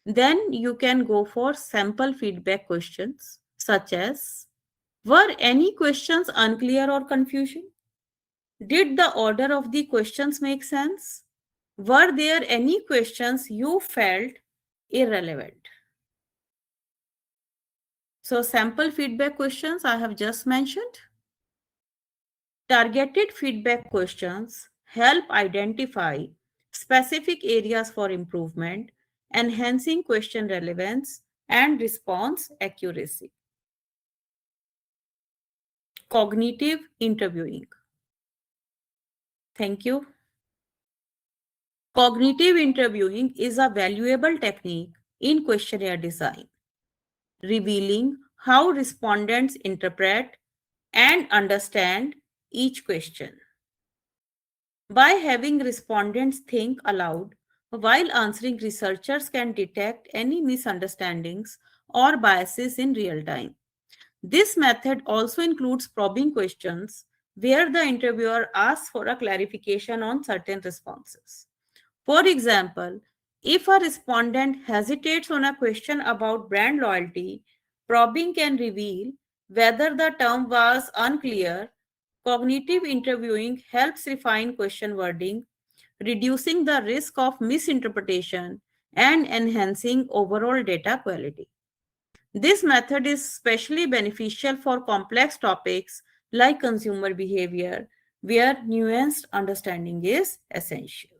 Then you can go for sample feedback questions such as, were any questions unclear or confusing? Did the order of the questions make sense? Were there any questions you felt irrelevant? So sample feedback questions I have just mentioned. Targeted feedback questions help identify specific areas for improvement, enhancing question relevance and response accuracy. Cognitive interviewing. Thank you. Cognitive interviewing is a valuable technique in questionnaire design, revealing how respondents interpret and understand each question. By having respondents think aloud while answering, researchers can detect any misunderstandings or biases in real time. This method also includes probing questions where the interviewer asks for a clarification on certain responses. For example, if a respondent hesitates on a question about brand loyalty, probing can reveal whether the term was unclear. Cognitive interviewing helps refine question wording, reducing the risk of misinterpretation and enhancing overall data quality. This method is especially beneficial for complex topics like consumer behavior, where nuanced understanding is essential.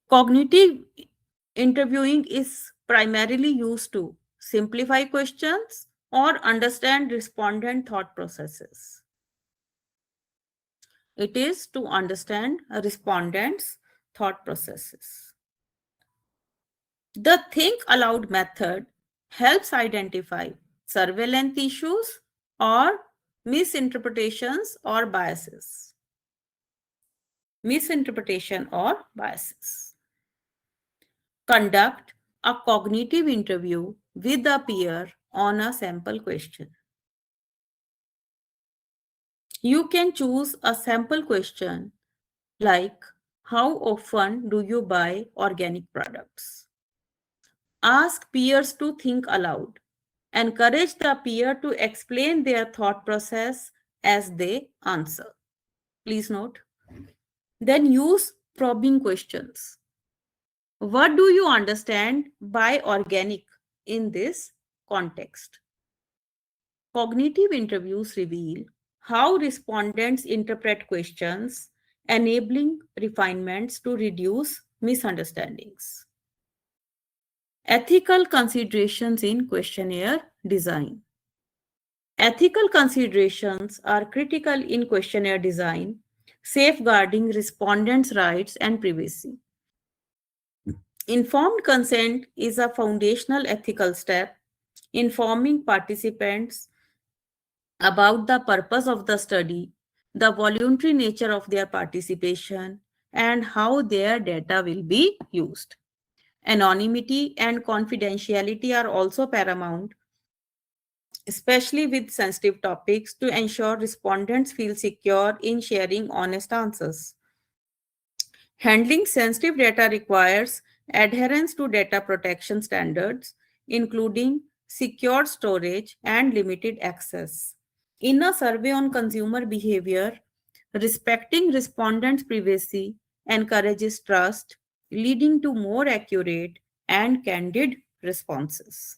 Cognitive interviewing is primarily used to simplify questions or understand respondent thought processes. It is to understand a respondent's thought processes. The think aloud method helps identify surveillance issues or misinterpretations or biases. Misinterpretation or biases. Conduct a cognitive interview with a peer on a sample question. You can choose a sample question like, how often do you buy organic products? Ask peers to think aloud. Encourage the peer to explain their thought process as they answer. Please note. Then use probing questions. What do you understand by organic in this context? Cognitive interviews reveal how respondents interpret questions, enabling refinements to reduce misunderstandings. Ethical considerations in questionnaire design. Ethical considerations are critical in questionnaire design, safeguarding respondents' rights and privacy. Informed consent is a foundational ethical step, informing participants about the purpose of the study, the voluntary nature of their participation, and how their data will be used. Anonymity and confidentiality are also paramount, especially with sensitive topics, to ensure respondents feel secure in sharing honest answers. Handling sensitive data requires adherence to data protection standards, including secure storage and limited access. In a survey on consumer behavior, respecting respondents' privacy encourages trust, leading to more accurate and candid responses.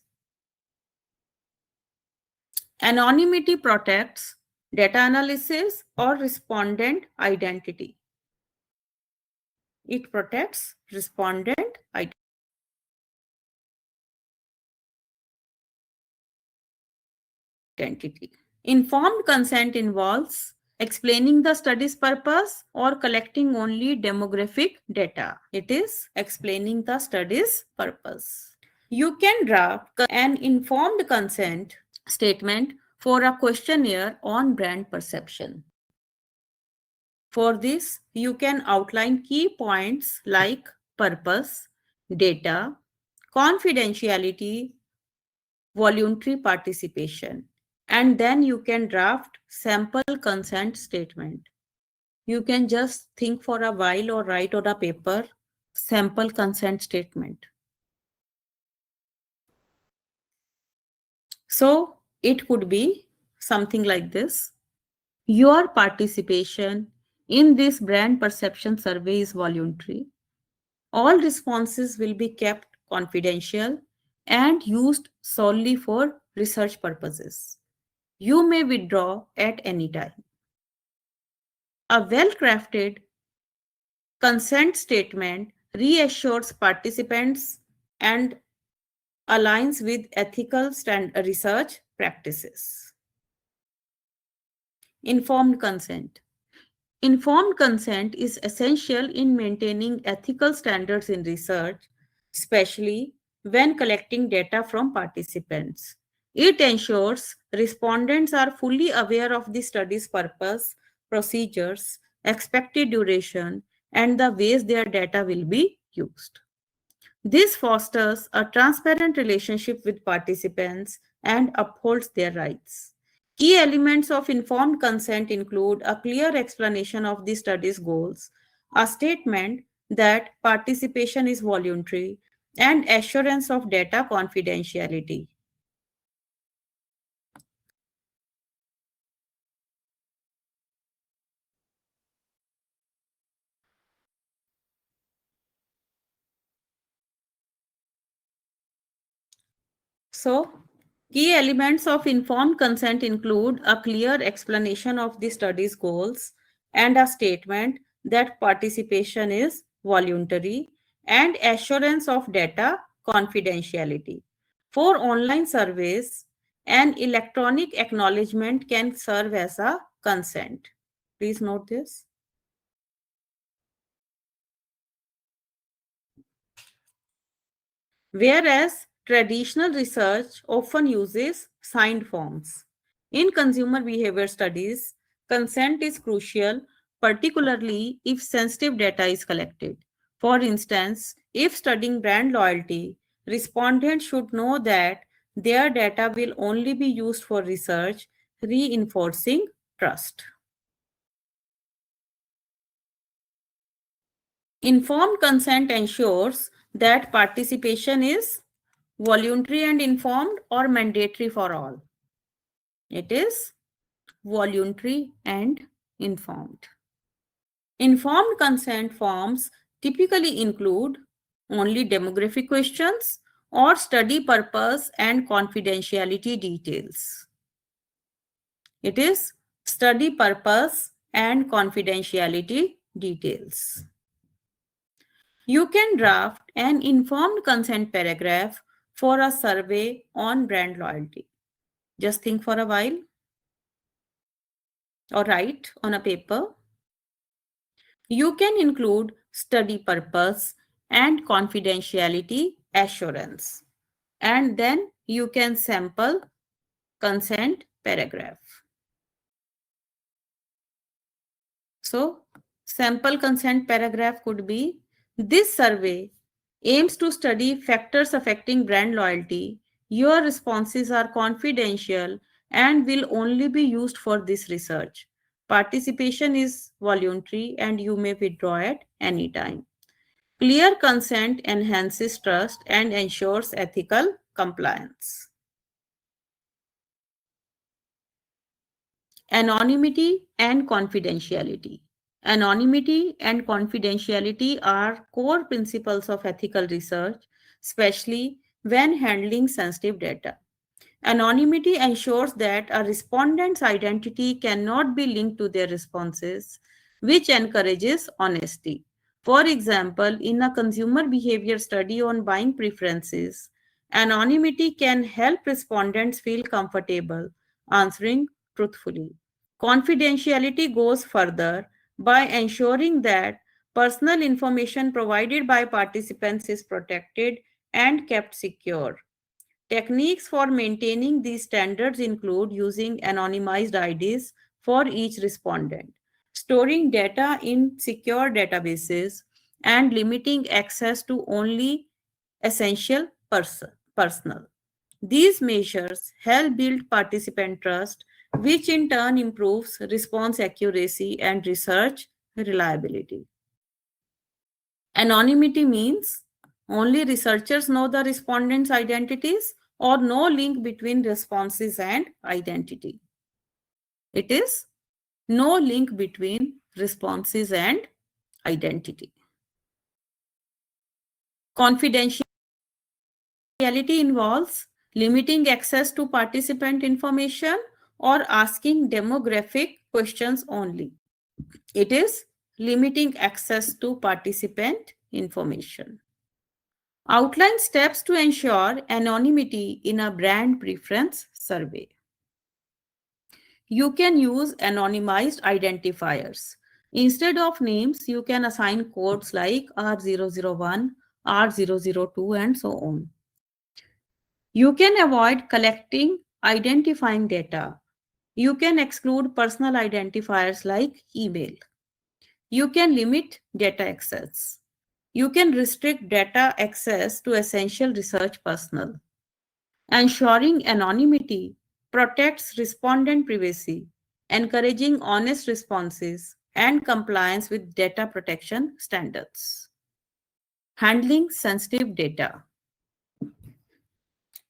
Anonymity protects data analysis or respondent identity. It protects respondent identity. Informed consent involves explaining the study's purpose or collecting only demographic data. It is explaining the study's purpose. You can draft an informed consent statement for a questionnaire on brand perception. For this, you can outline key points like purpose, data, confidentiality, voluntary participation, and then you can draft sample consent statement. You can just think for a while or write on a paper sample consent statement. So it could be something like this. Your participation in this brand perception survey is voluntary. All responses will be kept confidential and used solely for research purposes. You may withdraw at any time. A well-crafted consent statement reassures participants and aligns with ethical research practices. Informed consent. Informed consent is essential in maintaining ethical standards in research, especially when collecting data from participants. It ensures respondents are fully aware of the study's purpose, procedures, expected duration, and the ways their data will be used. This fosters a transparent relationship with participants and upholds their rights. Key elements of informed consent include a clear explanation of the study's goals, a statement that participation is voluntary, and assurance of data confidentiality. So, key elements of informed consent include a clear explanation of the study's goals and a statement that participation is voluntary and assurance of data confidentiality. For online surveys, an electronic acknowledgement can serve as a consent. Please note this. Whereas traditional research often uses signed forms. In consumer behavior studies, consent is crucial, particularly if sensitive data is collected. For instance, if studying brand loyalty, respondents should know that their data will only be used for research, reinforcing trust. Informed consent ensures that participation is voluntary and informed or mandatory for all. It is voluntary and informed. Informed consent forms typically include only demographic questions or study purpose and confidentiality details. It is study purpose and confidentiality details. You can draft an informed consent paragraph for a survey on brand loyalty. Just think for a while or write on a paper. You can include study purpose and confidentiality assurance. And then you can sample consent paragraph. So, sample consent paragraph could be, this survey aims to study factors affecting brand loyalty. Your responses are confidential and will only be used for this research. Participation is voluntary and you may withdraw at any time. Clear consent enhances trust and ensures ethical compliance. Anonymity and confidentiality. Anonymity and confidentiality are core principles of ethical research, especially when handling sensitive data. Anonymity ensures that a respondent's identity cannot be linked to their responses, which encourages honesty. For example, in a consumer behavior study on buying preferences, anonymity can help respondents feel comfortable answering truthfully. Confidentiality goes further by ensuring that personal information provided by participants is protected and kept secure. Techniques for maintaining these standards include using anonymized IDs for each respondent, storing data in secure databases, and limiting access to only essential personnel. These measures help build participant trust, which in turn improves response accuracy and research reliability. Anonymity means only researchers know the respondents' identities or no link between responses and identity. It is no link between responses and identity. Confidentiality involves limiting access to participant information or asking demographic questions only. It is limiting access to participant information. Outline steps to ensure anonymity in a brand preference survey. You can use anonymized identifiers. Instead of names, you can assign codes like R001, R002, and so on. You can avoid collecting identifying data. You can exclude personal identifiers like email. You can limit data access. You can restrict data access to essential research personnel. Ensuring anonymity protects respondent privacy, encouraging honest responses, and compliance with data protection standards. Handling sensitive data.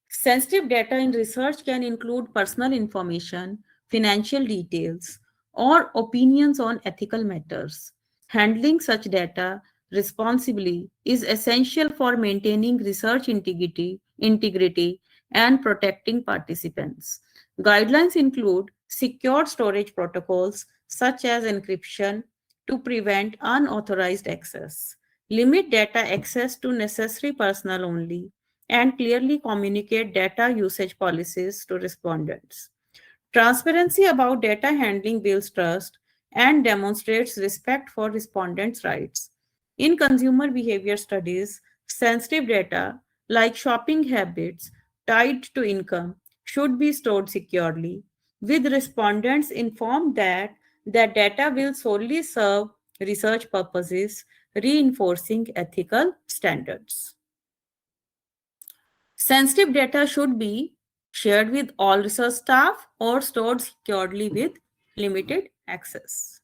Sensitive data in research can include personal information, financial details, or opinions on ethical matters. Handling such data responsibly is essential for maintaining research integrity and protecting participants. Guidelines include secure storage protocols such as encryption to prevent unauthorized access, limit data access to necessary personnel only, and clearly communicate data usage policies to respondents. Transparency about data handling builds trust and demonstrates respect for respondents' rights. In consumer behavior studies, sensitive data like shopping habits tied to income should be stored securely, with respondents informed that the data will solely serve research purposes, reinforcing ethical standards. Sensitive data should be shared with all research staff or stored securely with limited access.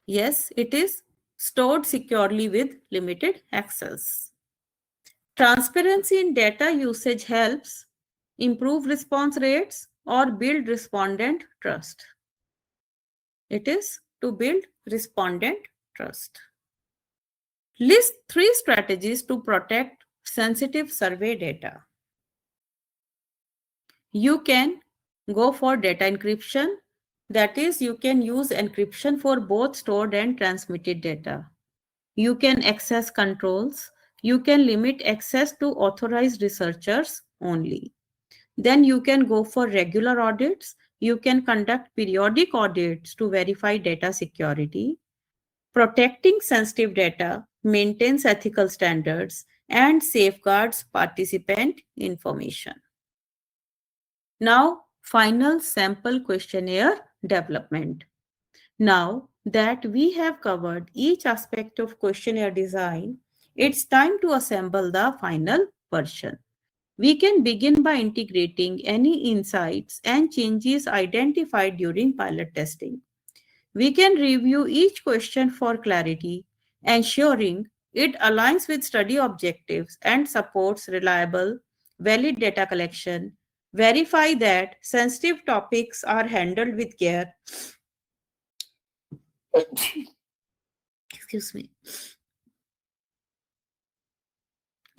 Yes, it is stored securely with limited access. Transparency in data usage helps improve response rates or build respondent trust. It is to build respondent trust. List 3 strategies to protect sensitive survey data. You can go for data encryption. That is, you can use encryption for both stored and transmitted data. You can access controls. You can limit access to authorized researchers only. Then you can go for regular audits. You can conduct periodic audits to verify data security. Protecting sensitive data maintains ethical standards and safeguards participant information. Now, final sample questionnaire development. Now that we have covered each aspect of questionnaire design, It's time to assemble the final version. We can begin by integrating any insights and changes identified during pilot testing. We can review each question for clarity, ensuring it aligns with study objectives and supports reliable, valid data collection. Verify that sensitive topics are handled with care. Excuse me.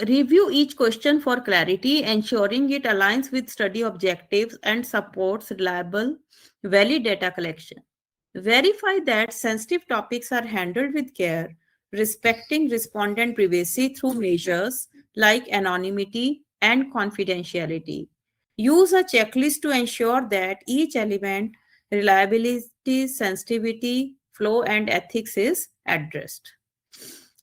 Review each question for clarity, ensuring it aligns with study objectives and supports reliable, valid data collection. Verify that sensitive topics are handled with care, respecting respondent privacy through measures like anonymity and confidentiality. Use a checklist to ensure that each element, reliability, sensitivity, flow, and ethics is addressed.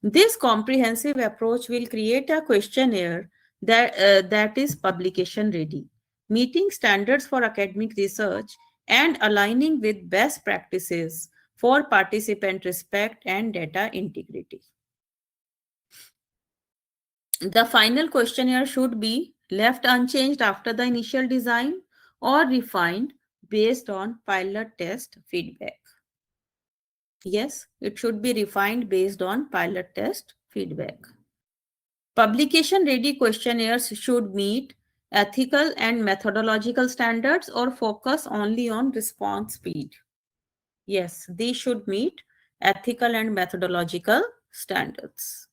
This comprehensive approach will create a questionnaire that is publication ready, meeting standards for academic research and aligning with best practices for participant respect and data integrity. The final questionnaire should be left unchanged after the initial design or refined based on pilot test feedback. Yes, it should be refined based on pilot test feedback. Publication ready questionnaires should meet ethical and methodological standards or focus only on response speed. Yes, these should meet ethical and methodological standards.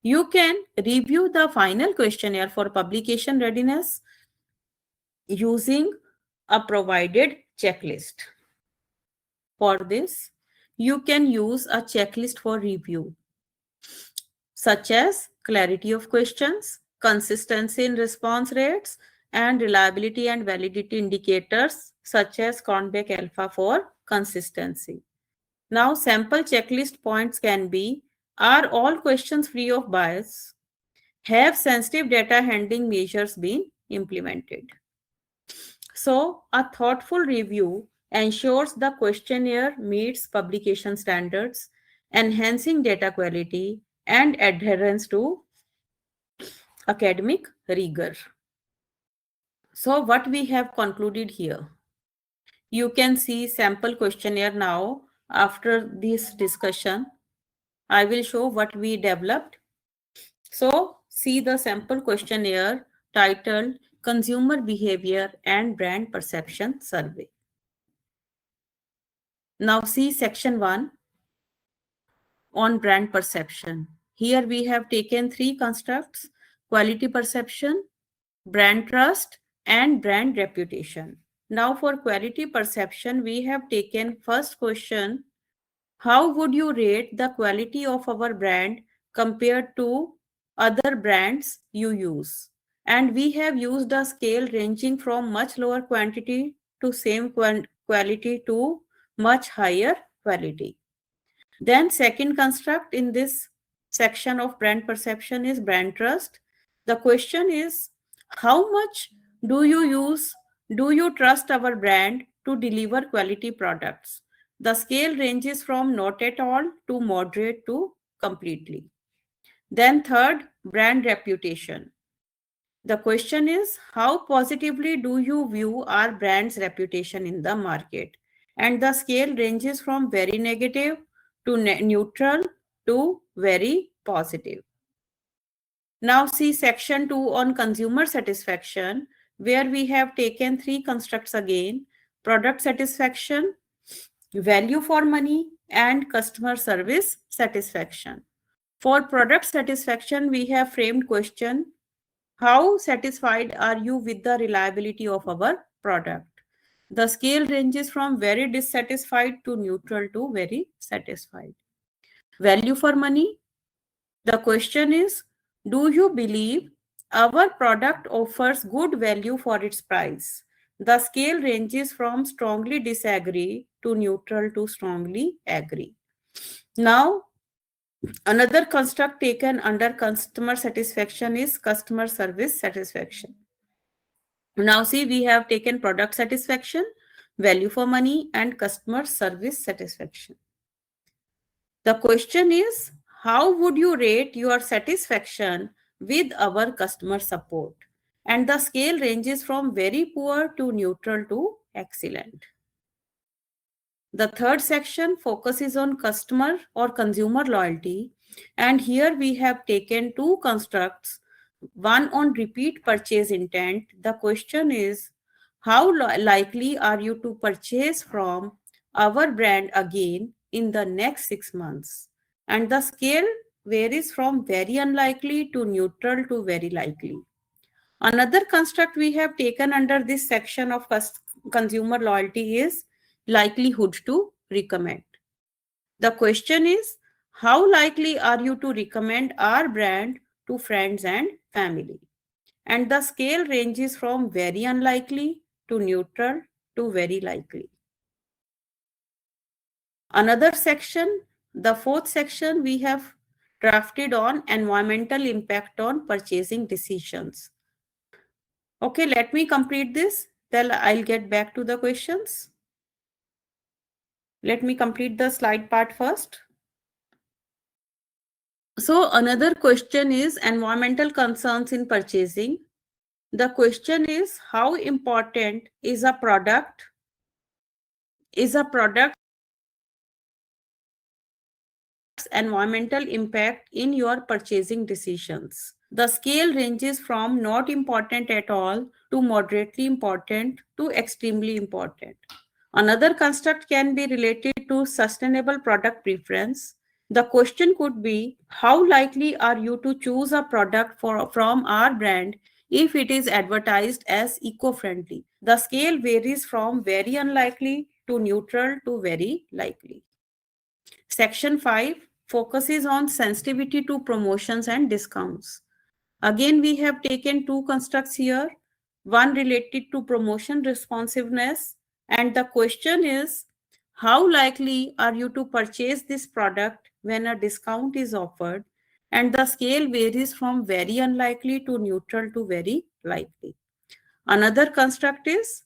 You can review the final questionnaire for publication readiness using a provided checklist. For this, you can use a checklist for review, such as clarity of questions, consistency in response rates, and reliability and validity indicators, such as Cronbach alpha for consistency. Now, sample checklist points can be: are all questions free of bias? Have sensitive data handling measures been implemented? So, a thoughtful review ensures the questionnaire meets publication standards, enhancing data quality and adherence to academic rigor. So, what we have concluded here, you can see sample questionnaire now. After this discussion, I will show what we developed. So, see the sample questionnaire titled Consumer Behavior and Brand Perception Survey. Now, see section 1 on brand perception. Here we have taken three constructs: quality perception, brand trust, and brand reputation. Now, for quality perception, we have taken first question: how would you rate the quality of our brand compared to other brands you use? And we have used a scale ranging from much lower quantity to same quality to much higher quality. Then second construct in this section of brand perception is brand trust. The question is, how much do you trust our brand to deliver quality products? The scale ranges from not at all to moderate to completely. Then third, brand reputation. The question is, how positively do you view our brand's reputation in the market? And the scale ranges from very negative to neutral to very positive. Now see section 2 on consumer satisfaction, where we have taken three constructs again: product satisfaction, value for money, and customer service satisfaction. For product satisfaction, we have framed question: how satisfied are you with the reliability of our product? The scale ranges from very dissatisfied to neutral to very satisfied. Value for money. The question is, do you believe our product offers good value for its price? The scale ranges from strongly disagree to neutral to strongly agree. Now, another construct taken under customer satisfaction is customer service satisfaction. Now see, we have taken product satisfaction, value for money, and customer service satisfaction. The question is, how would you rate your satisfaction with our customer support? And the scale ranges from very poor to neutral to excellent. The third section focuses on customer or consumer loyalty. And here we have taken two constructs, one on repeat purchase intent. The question is, how likely are you to purchase from our brand again in the next 6 months? And the scale varies from very unlikely to neutral to very likely. Another construct we have taken under this section of consumer loyalty is likelihood to recommend. The question is, how likely are you to recommend our brand to friends and family? And the scale ranges from very unlikely to neutral to very likely. Another section, the fourth section, we have drafted on environmental impact on purchasing decisions. Okay, let me complete this. Then I'll get back to the questions. Let me complete the slide part first. So another question is environmental concerns in purchasing. The question is, how important is a product's environmental impact in your purchasing decisions? The scale ranges from not important at all to moderately important to extremely important. Another construct can be related to sustainable product preference. The question could be, how likely are you to choose a product from our brand if it is advertised as eco-friendly? The scale varies from very unlikely to neutral to very likely. Section 5 focuses on sensitivity to promotions and discounts. Again, we have taken two constructs here, one related to promotion responsiveness, and the question is, how likely are you to purchase this product when a discount is offered? And the scale varies from very unlikely to neutral to very likely. Another construct is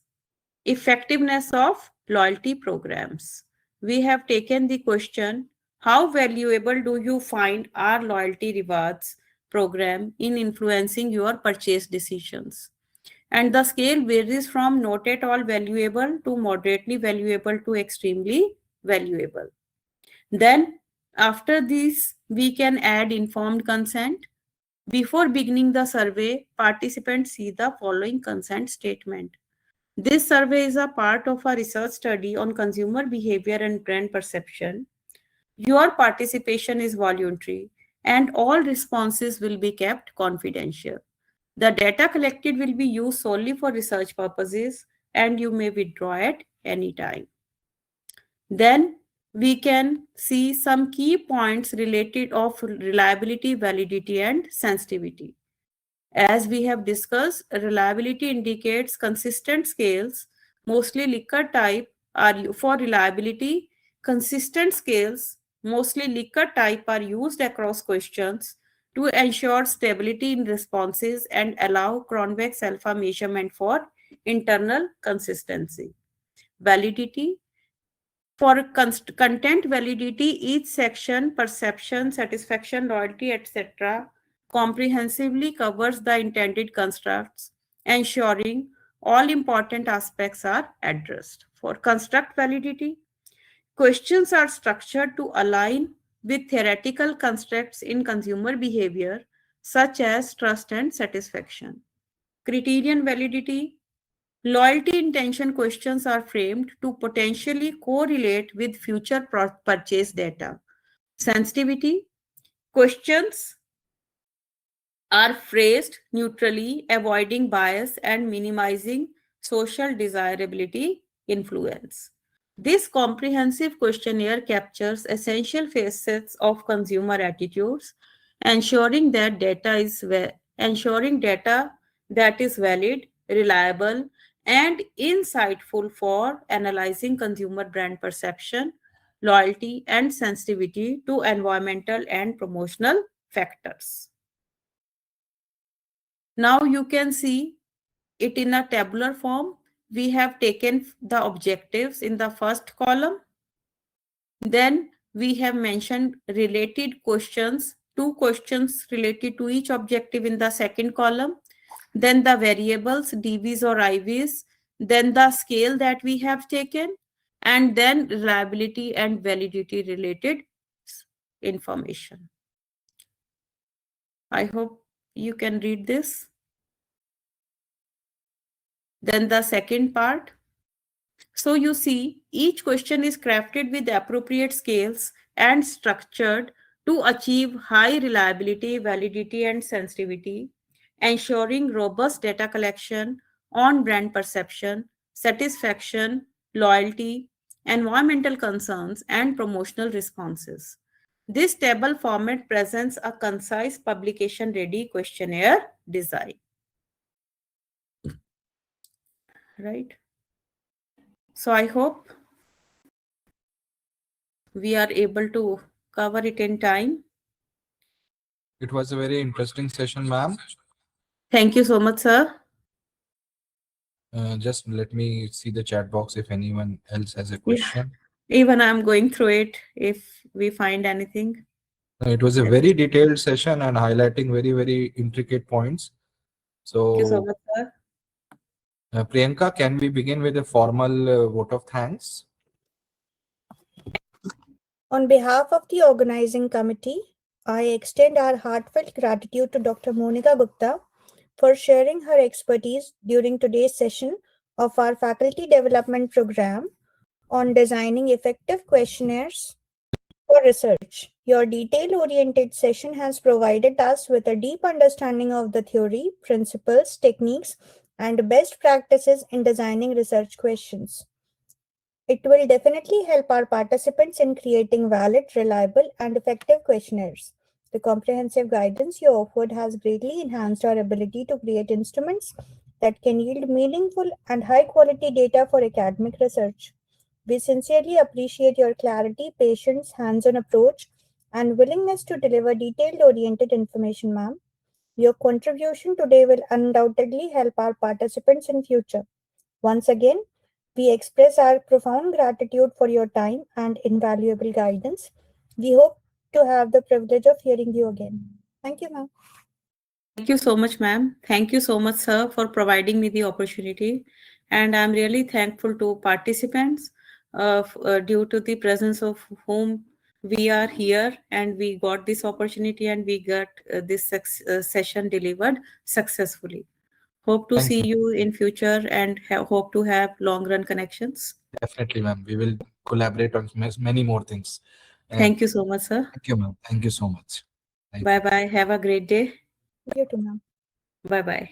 effectiveness of loyalty programs. We have taken the question, how valuable do you find our loyalty rewards program in influencing your purchase decisions? And the scale varies from not at all valuable to moderately valuable to extremely valuable. Then after this, we can add informed consent. Before beginning the survey, participants see the following consent statement. This survey is a part of a research study on consumer behavior and brand perception. Your participation is voluntary and all responses will be kept confidential. The data collected will be used solely for research purposes and you may withdraw at any time. Then we can see some key points related of reliability, validity, and sensitivity. As we have discussed, reliability indicates consistent scales, mostly Likert type are for reliability. Consistent scales, mostly Likert type, are used across questions to ensure stability in responses and allow convex alpha measurement for internal consistency. Validity. For content validity, each section, perception, satisfaction, loyalty, etc., comprehensively covers the intended constructs, ensuring all important aspects are addressed. For construct validity, questions are structured to align with theoretical constructs in consumer behavior, such as trust and satisfaction. Criterion validity, loyalty intention questions are framed to potentially correlate with future purchase data. Sensitivity, questions are phrased neutrally, avoiding bias and minimizing social desirability influence. This comprehensive questionnaire captures essential facets of consumer attitudes, ensuring data that is valid, reliable, and insightful for analyzing consumer brand perception, loyalty, and sensitivity to environmental and promotional factors. Now you can see it in a tabular form. We have taken the objectives in the first column. Then we have mentioned related questions, 2 questions related to each objective in the second column, then the variables, DVs or IVs, then the scale that we have taken, and then reliability and validity related information. I hope you can read this. Then the second part. So you see, each question is crafted with appropriate scales and structured to achieve high reliability, validity, and sensitivity, ensuring robust data collection on brand perception, satisfaction, loyalty, environmental concerns, and promotional responses. This table format presents a concise publication-ready questionnaire design. Right? So I hope we are able to cover it in time. It was a very interesting session, ma'am. Thank you so much, sir. Just let me see the chat box if anyone else has a question. Even I'm going through it if we find anything. It was a very detailed session and highlighting very, very intricate points. Thank you so So, much, sir. Priyanka, can we begin with a formal vote of thanks? On behalf of the organizing committee, I extend our heartfelt gratitude to Dr. Monica Gupta for sharing her expertise during today's session of our faculty development program on designing effective questionnaires for research. Your detail-oriented session has provided us with a deep understanding of the theory, principles, techniques, and best practices in designing research questions. It will definitely help our participants in creating valid, reliable, and effective questionnaires. The comprehensive guidance you offered has greatly enhanced our ability to create instruments that can yield meaningful and high-quality data for academic research. We sincerely appreciate your clarity, patience, hands-on approach, and willingness to deliver detailed-oriented information, ma'am. Your contribution today will undoubtedly help our participants in future. Once again, we express our profound gratitude for your time and invaluable guidance. We hope to have the privilege of hearing you again. Thank you, ma'am. Thank you so much, ma'am. Thank you so much, sir, for providing me the opportunity. And I'm really thankful to participants due to the presence of whom we are here and we got this opportunity and we got this session delivered successfully. Hope to see you in future and hope to have long run connections. Definitely, ma'am. We will collaborate on many more things. Thank you so much, sir. Thank you, ma'am. Thank you so much. Bye bye. Have a great day. You too, ma'am. Bye bye.